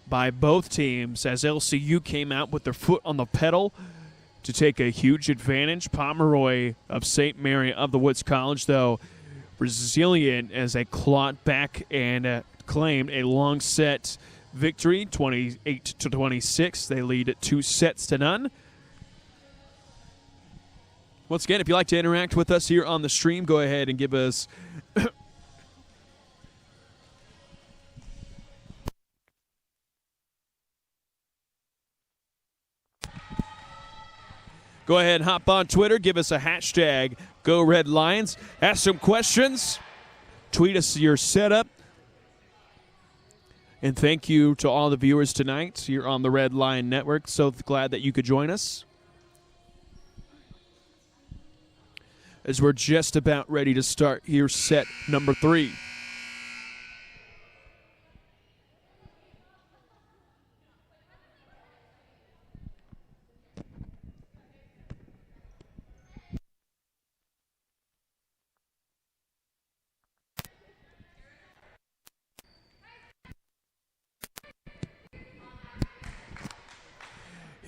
S1: by both teams, as LCU came out with their foot on the pedal to take a huge advantage. Pomeroy of St. Mary of the Woods College, though, resilient as they clawed back and claimed a long set victory, 28-26. They lead at 2 sets to none. Once again, if you'd like to interact with us here on the stream, go ahead and give us go ahead and hop on Twitter, give us a hashtag #GoRedLions. Ask some questions, tweet us your setup. And thank you to all the viewers tonight here on the Red Lion Network. So glad that you could join us, as we're just about ready to start here set number 3.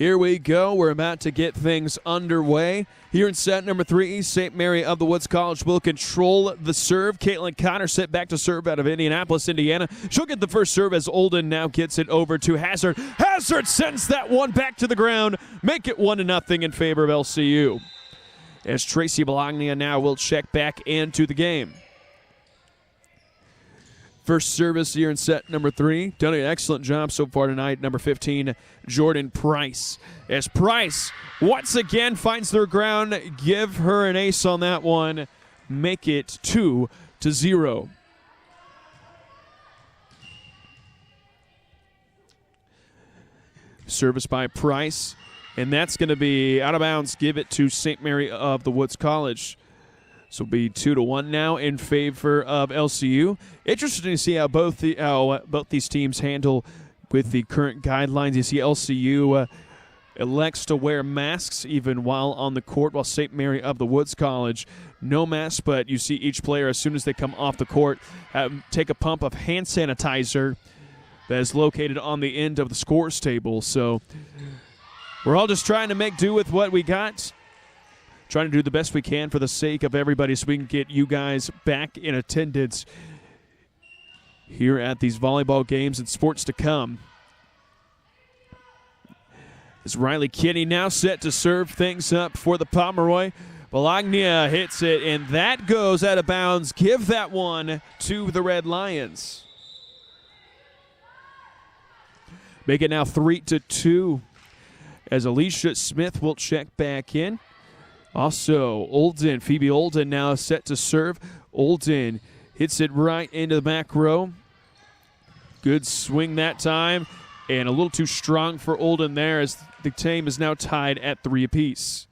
S1: Here we go. We're about to get things underway. Here in set number 3, St. Mary of the Woods College will control the serve. Caitlin Connor set back to serve out of Indianapolis, Indiana. She'll get the first serve as Olden now gets it over to Hazard. Hazard sends that one back to the ground. Make it 1-0 in favor of LCU. As Tracy Bologna now will check back into the game. First service here in set number 3. Done an excellent job so far tonight. Number 15, Jordan Price. As Price once again finds their ground, give her an ace on that one. Make it 2-0. Service by Price. And that's going to be out of bounds. Give it to St. Mary of the Woods College. So it'll be 2-1 now in favor of LCU. Interesting to see how both these teams handle with the current guidelines. You see LCU elects to wear masks even while on the court, while St. Mary of the Woods College no masks. But you see each player, as soon as they come off the court, take a pump of hand sanitizer that is located on the end of the scores table. So we're all just trying to make do with what we got. Trying to do the best we can for the sake of everybody so we can get you guys back in attendance here at these volleyball games and sports to come. As Riley Kinney now set to serve things up for the Pomeroy. Bologna hits it, and that goes out of bounds. Give that one to the Red Lions. Make it now 3-2 as Alicia Smith will check back in. Also, Olden, Phoebe Olden now set to serve. Olden hits it right into the back row. Good swing that time, and a little too strong for Olden there as the team is now tied at 3 apiece.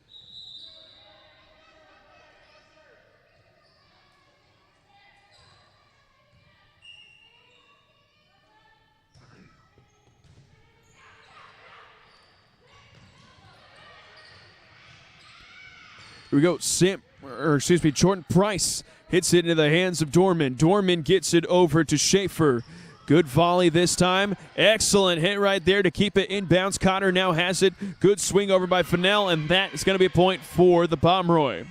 S1: Here we go. Jordan Price hits it into the hands of Dorman. Dorman gets it over to Schaefer. Good volley this time. Excellent hit right there to keep it inbounds. Connor now has it. Good swing over by Fennell, and that is going to be a point for the Pomeroy.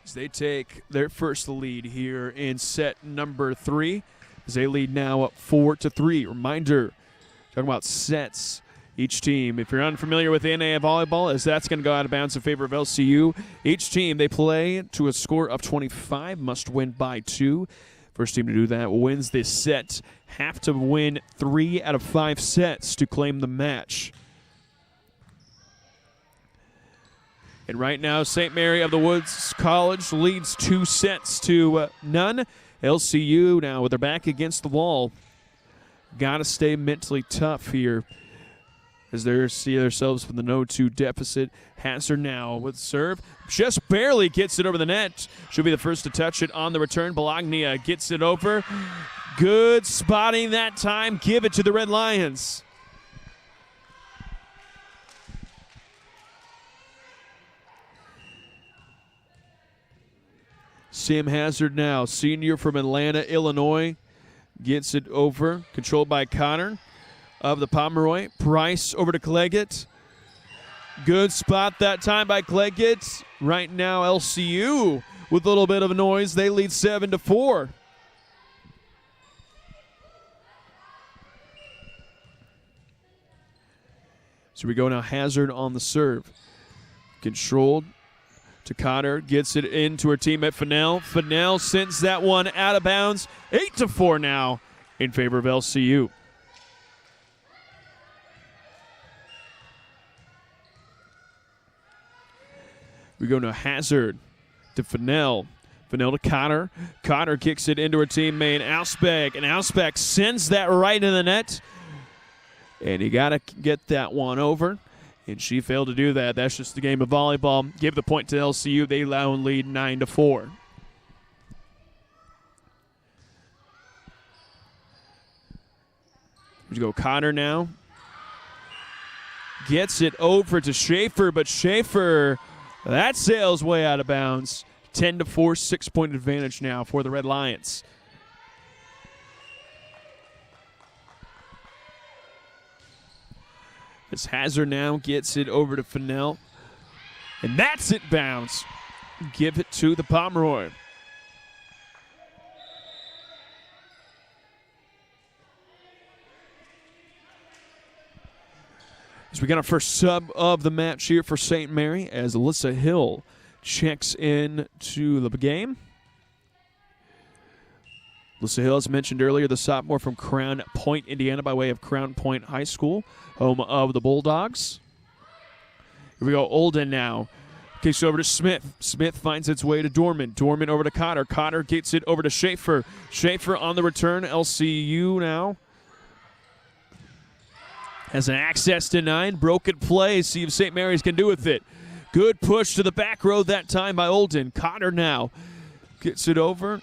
S1: As they take their first lead here in set number 3. As they lead now up 4-3. Reminder, talking about sets. Each team, if you're unfamiliar with NAIA volleyball, as that's going to go out of bounds in favor of LCU. Each team, they play to a score of 25, must win by 2. First team to do that wins this set. Have to win 3 out of 5 sets to claim the match. And right now, St. Mary of the Woods College leads 2-0. LCU now with their back against the wall. Got to stay mentally tough here as they see themselves from the 0-2 deficit. Hazard now with serve. Just barely gets it over the net. She'll be the first to touch it on the return. Bologna gets it over. Good spotting that time. Give it to the Red Lions. Sam Hazard now, senior from Atlanta, Illinois, gets it over. Controlled by Connor of the Pomeroy. Price over to Cleggett. Good spot that time by Cleggett. Right now, LCU with a little bit of a noise. They lead 7-4. So we go now, Hazard on the serve. Controlled to Connor. Gets it into her teammate, Fennell. Fennell sends that one out of bounds. 8-4 now in favor of LCU. We go to Hazard, to Fennell. Fennell to Connor. Connor kicks it into her teammate, Ausbeck. And Ausbeck sends that right in the net. And you got to get that one over. And she failed to do that. That's just the game of volleyball. Give the point to LCU. They now lead 9-4. We go Connor now. Gets it over to Schaefer, but Schaefer, that sails way out of bounds. 10-4, 6-point advantage now for the Red Lions. As Hazard now gets it over to Fennell. And that's it bounce. Give it to the Pomeroy. As we got our first sub of the match here for St. Mary as Alyssa Hill checks in to the game. Alyssa Hill, as mentioned earlier, the sophomore from Crown Point, Indiana, by way of Crown Point High School, home of the Bulldogs. Here we go, Olden now. Kicks over to Smith. Smith finds its way to Dorman. Dorman over to Cotter. Cotter gets it over to Schaefer. Schaefer on the return. LCU now has an access denied. Broken play. See if St. Mary's can do with it. Good push to the back row that time by Olden. Cotter now gets it over.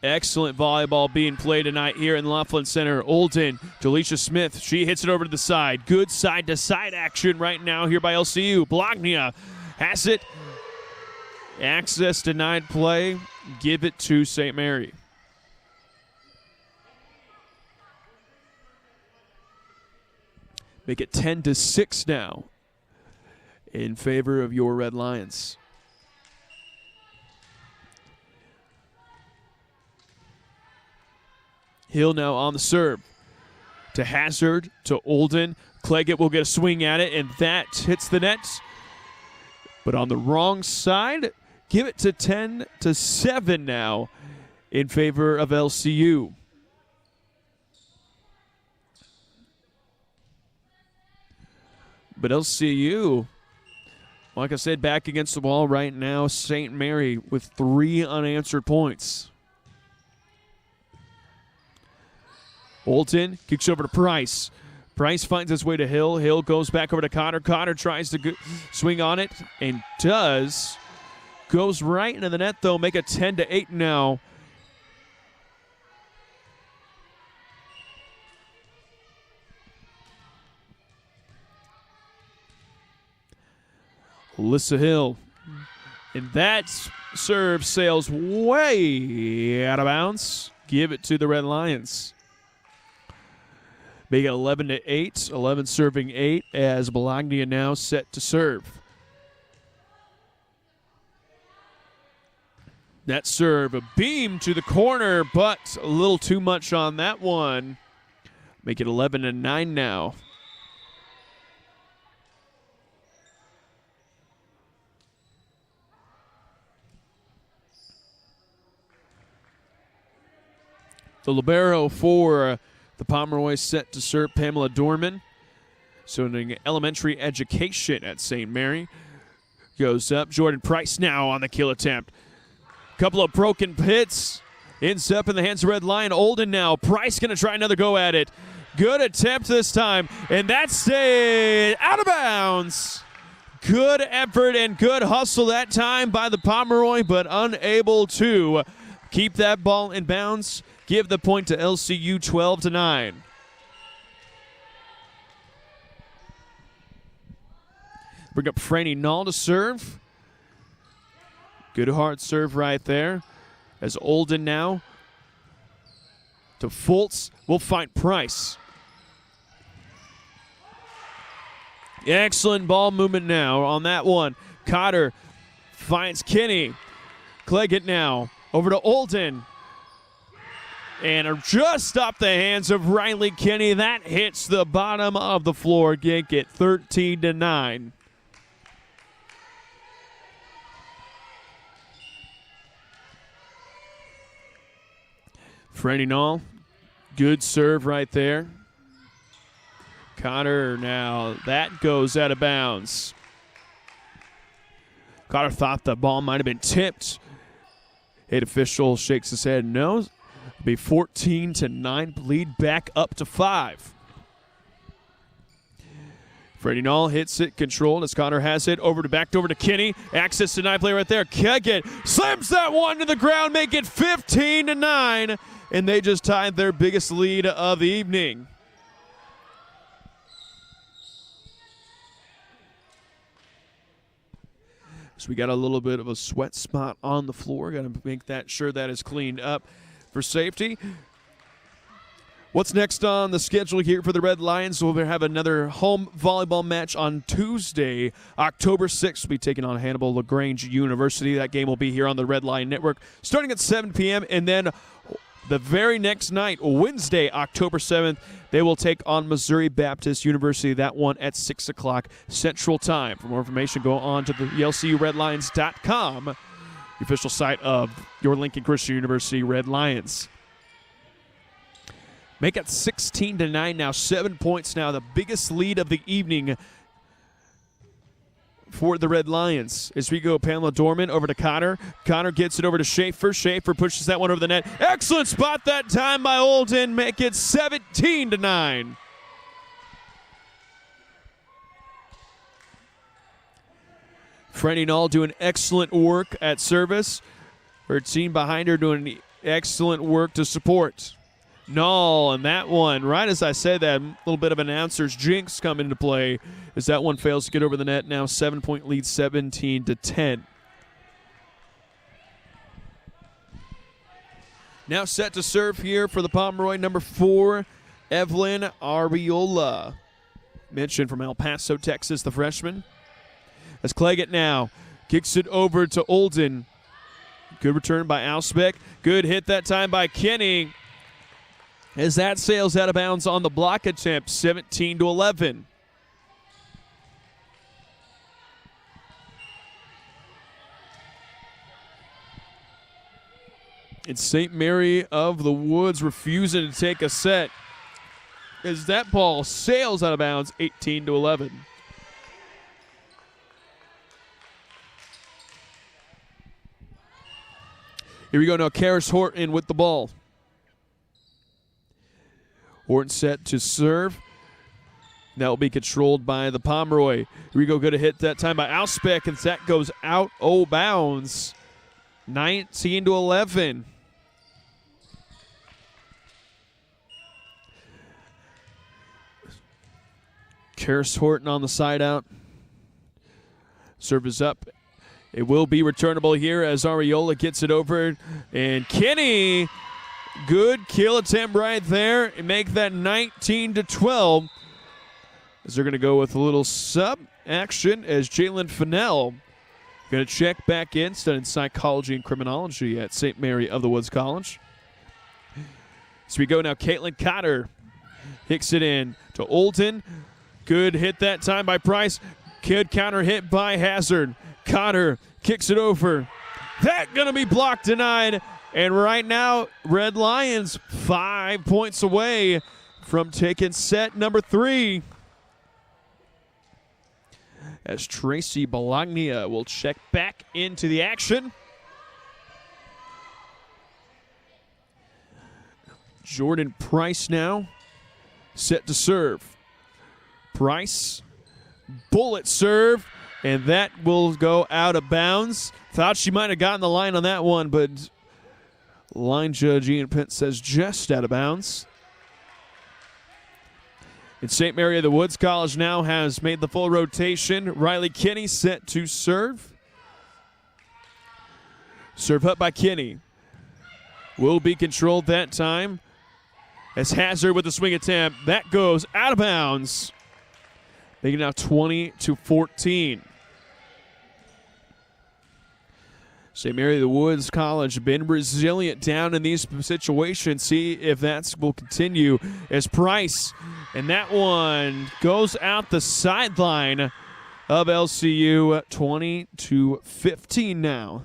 S1: Excellent volleyball being played tonight here in Laughlin Center. Olden, Jaleisha Smith, she hits it over to the side. Good side-to-side action right now here by LCU. Bologna has it. Access denied play. Give it to St. Mary. Make it 10-6 now in favor of your Red Lions. Hill now on the serve. To Hazard, to Olden. Cleggett will get a swing at it, and that hits the net. But on the wrong side, give it to 10-7 now in favor of LCU. But LCU, like I said, back against the wall right now. St. Mary with 3 unanswered points. Olden kicks over to Price. Price finds his way to Hill. Hill goes back over to Cotter. Cotter tries to swing on it and does. Goes right into the net, though. Make it 10-8 now. Alyssa Hill. And that serve sails way out of bounds. Give it to the Red Lions. Make it 11-8. 11 serving 8 as Bologna now set to serve. That serve, a beam to the corner, but a little too much on that one. Make it 11-9 now. The libero for the Pomeroy set to serve, Pamela Dorman. So in elementary education at St. Mary. Goes up. Jordan Price now on the kill attempt. Couple of broken hits. Ends up in the hands of Red Lion. Olden now. Price going to try another go at it. Good attempt this time. And that's out of bounds. Good effort and good hustle that time by the Pomeroy, but unable to keep that ball in bounds. Give the point to LCU 12-9. Bring up Franny Nall to serve. Good hard serve right there. As Olden now to Fultz. Will find Price. Excellent ball movement now on that one. Cotter finds Kinney. Cleggett now over to Olden. And just off the hands of Riley Kinney. That hits the bottom of the floor. Get it 13-9. Franny Nall, good serve right there. Cotter now, that goes out of bounds. Cotter thought the ball might have been tipped. Head official shakes his head no. Be 14-9, lead back up to 5. Franny Nall hits it, controlled as Connor has it, back over to Kinney. Access denied play right there. Keggett slams that one to the ground, make it 15-9, and they just tied their biggest lead of the evening. So we got a little bit of a sweat spot on the floor. Got to make sure that is cleaned up for safety. What's next on the schedule here for the Red Lions? We'll have another home volleyball match on Tuesday, October 6th. We'll be taking on Hannibal LaGrange University. That game will be here on the Red Lion Network starting at 7 p.m. And then the very next night, Wednesday, October 7th, they will take on Missouri Baptist University. That one at 6 o'clock Central Time. For more information, go on to the LCURedlions.com, the official site of your Lincoln Christian University Red Lions. Make it 16-9 now, 7 points now, the biggest lead of the evening for the Red Lions. As we go, Pamela Dorman over to Connor. Connor gets it over to Schaefer. Schaefer pushes that one over the net. Excellent spot that time by Olden. Make it 17-9. Franny Nall doing excellent work at service. Her team behind her doing excellent work to support. Nall, and that one, right as I said that, a little bit of an announcer's jinx come into play as that one fails to get over the net. Now 7-point lead, 17-10. Now set to serve here for the Pomeroy, number 4, Evelyn Ariola. Mentioned from El Paso, Texas, the freshman. As Claggett now kicks it over to Olden. Good return by Alsbeck. Good hit that time by Kenny. As that sails out of bounds on the block attempt, 17-11. It's St. Mary of the Woods refusing to take a set as that ball sails out of bounds, 18-11. Here we go now, Karis Horton with the ball. Horton set to serve. That will be controlled by the Pomeroy. Here we go, good a hit that time by Alsbeck, and that goes out bounds. 19-11. Karis Horton on the side out. Serve is up. It will be returnable here as Ariola gets it over. And Kenny, good kill attempt right there and make that 19-12. As they're going to go with a little sub action as Jalen Fennell going to check back in, studying psychology and criminology at St. Mary of the Woods College. So we go now, Caitlin Cotter hits it in to Olden. Good hit that time by Price. Good counter hit by Hazard. Cotter kicks it over. That going to be blocked, denied. And right now, Red Lions 5 points away from taking set number 3. As Tracy Bologna will check back into the action. Jordan Price now set to serve. Price, bullet serve, and that will go out of bounds. Thought she might have gotten the line on that one, but line judge Ian Pence says just out of bounds. And St. Mary of the Woods College now has made the full rotation. Riley Kinney set to serve. Serve up by Kinney. Will be controlled that time. As Hazard with the swing attempt. That goes out of bounds. Making it now 20-14. St. Mary of the Woods College been resilient down in these situations. See if that will continue as Price. And that one goes out the sideline of LCU, 20-15 now.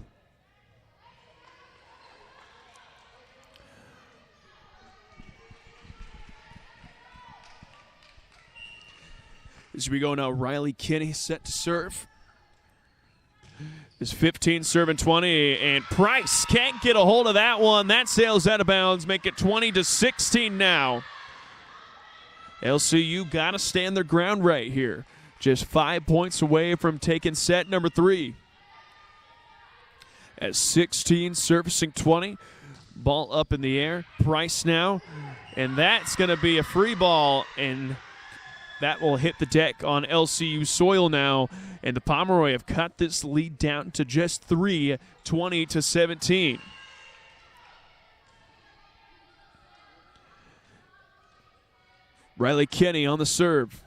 S1: As we go now, Riley Kinney set to serve. Is 15 serving 20, and Price can't get a hold of that one. That sails out of bounds, make it 20-16 now. LCU got to stand their ground right here. Just 5 points away from taking set number 3. At 16, surfacing 20. Ball up in the air. Price now, and that's going to be a free ball, and that will hit the deck on LCU soil now, and the Pomeroy have cut this lead down to just 3, 20-17. Riley Kenny on the serve.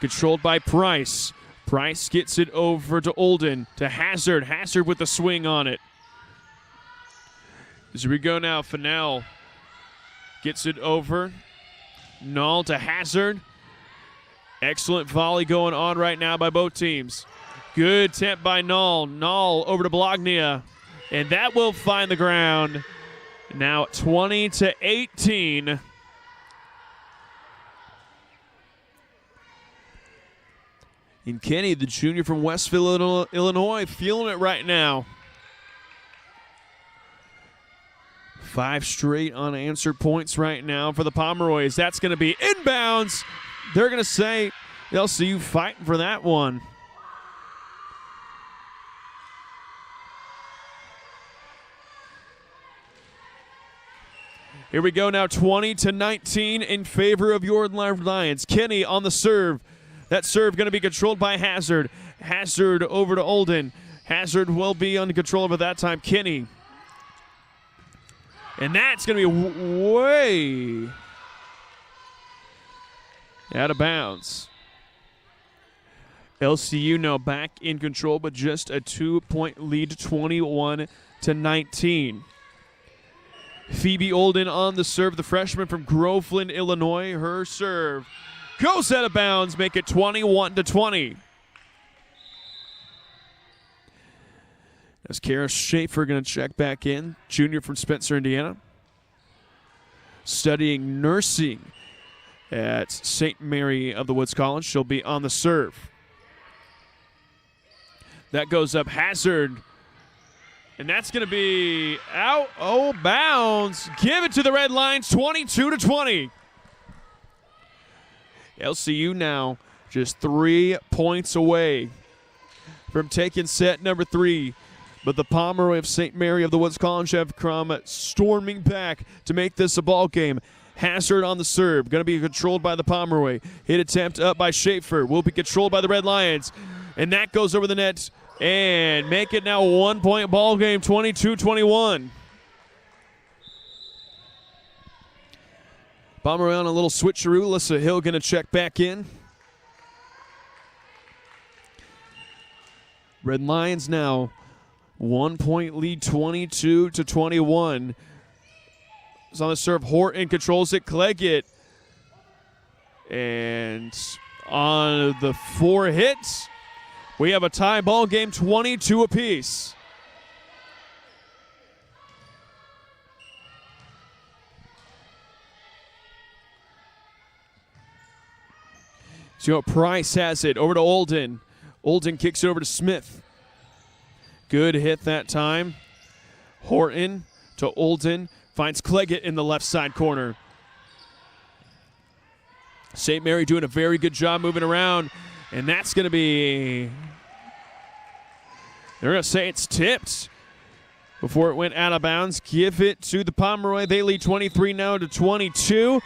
S1: Controlled by Price. Price gets it over to Olden, to Hazard. Hazard with the swing on it. As we go now, Fennell gets it over. Null to Hazard. Excellent volley going on right now by both teams. Good attempt by Null. Null over to Blognia. And that will find the ground. Now 20-18. And Kenny, the junior from Westville, Illinois, feeling it right now. 5 straight unanswered points right now for the Pomeroys. That's going to be inbounds. They're going to say LCU fighting for that one. Here we go now, 20-19 in favor of your Lions. Kenny on the serve. That serve going to be controlled by Hazard. Hazard over to Olden. Hazard will be under control over that time. Kenny. And that's going to be way out of bounds. LCU now back in control, but just a 2-point lead, 21-19. Phoebe Olden on the serve, the freshman from Groveland, Illinois. Her serve goes out of bounds, make it 21-20. As Kara Schaefer going to check back in, junior from Spencer, Indiana. Studying nursing at St. Mary of the Woods College. She'll be on the serve. That goes up Hazard. And that's going to be out. Oh, bounds. Give it to the Red Lions, 22-20. LCU now just 3 points away from taking set number 3. But the Pomeroy of St. Mary of the Woods College have come storming back to make this a ball game. Hazard on the serve, going to be controlled by the Pomeroy. Hit attempt up by Schaefer, will be controlled by the Red Lions. And that goes over the net and make it now a 1-point ball game, 22-21. Pomeroy on a little switcheroo. Alyssa Hill going to check back in. Red Lions now 1-point lead, 22-21. It's on the serve. Horton controls it. Cleggett. And on the 4 hits, we have a tie ball game, 22 apiece. So Price has it over to Olden. Olden kicks it over to Smith. Good hit that time. Horton to Olden. Finds Cleggett in the left side corner. St. Mary doing a very good job moving around. And that's going to be, they're going to say it's tipped before it went out of bounds. Give it to the Pomeroy. They lead 23 now to 22.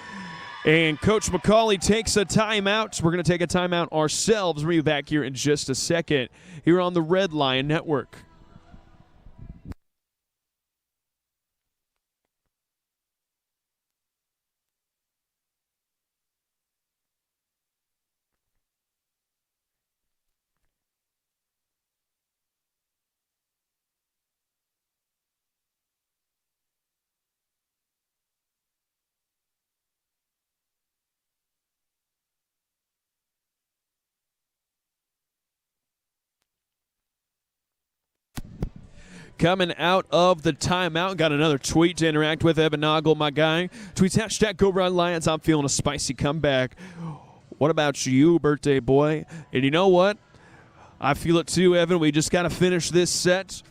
S1: And Coach McCauley takes a timeout. We're going to take a timeout ourselves. We'll be back here in just a second here on the Red Lion Network. Coming out of the timeout, got another tweet to interact with. Evan Noggle, my guy. Tweets hashtag Go Red Lions. I'm feeling a spicy comeback. What about you, birthday boy? And you know what? I feel it too, Evan. We just got to finish this set.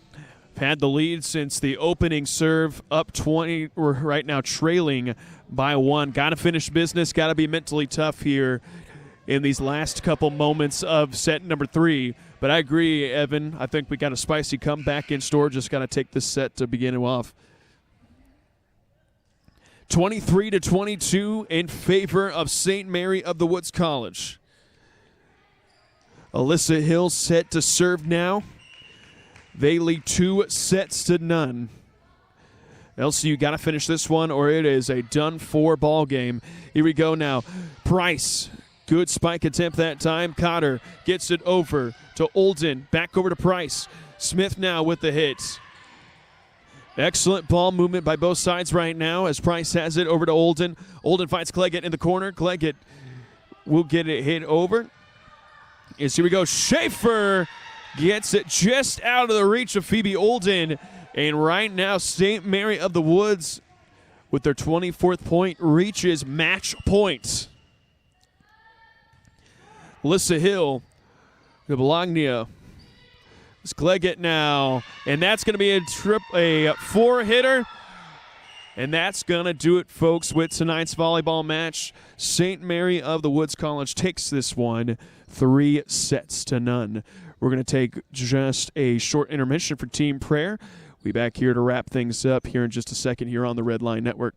S1: Had the lead since the opening serve, up 20. We're right now trailing by 1. Got to finish business. Got to be mentally tough here in these last couple moments of set number 3. But I agree, Evan. I think we got a spicy comeback in store. Just got to take this set to begin it off. 23-22 in favor of St. Mary of the Woods College. Alyssa Hill set to serve now. They lead 2-0. LCU got to finish this one or it is a done-for ball game. Here we go now. Price, good spike attempt that time. Cotter gets it over to Olden. Back over to Price. Smith now with the hit. Excellent ball movement by both sides right now as Price has it over to Olden. Olden finds Cleggett in the corner. Cleggett will get it hit over. Yes, here we go. Schaefer gets it just out of the reach of Phoebe Olden. And right now, St. Mary of the Woods, with their 24th point, reaches match point. Alyssa Hill, the Bologna. It's Cleggett now, and that's going to be a four-hitter. And that's going to do it, folks, with tonight's volleyball match. St. Mary of the Woods College takes this one 3-0. We're going to take just a short intermission for team prayer. We'll be back here to wrap things up here in just a second here on the Red Line Network.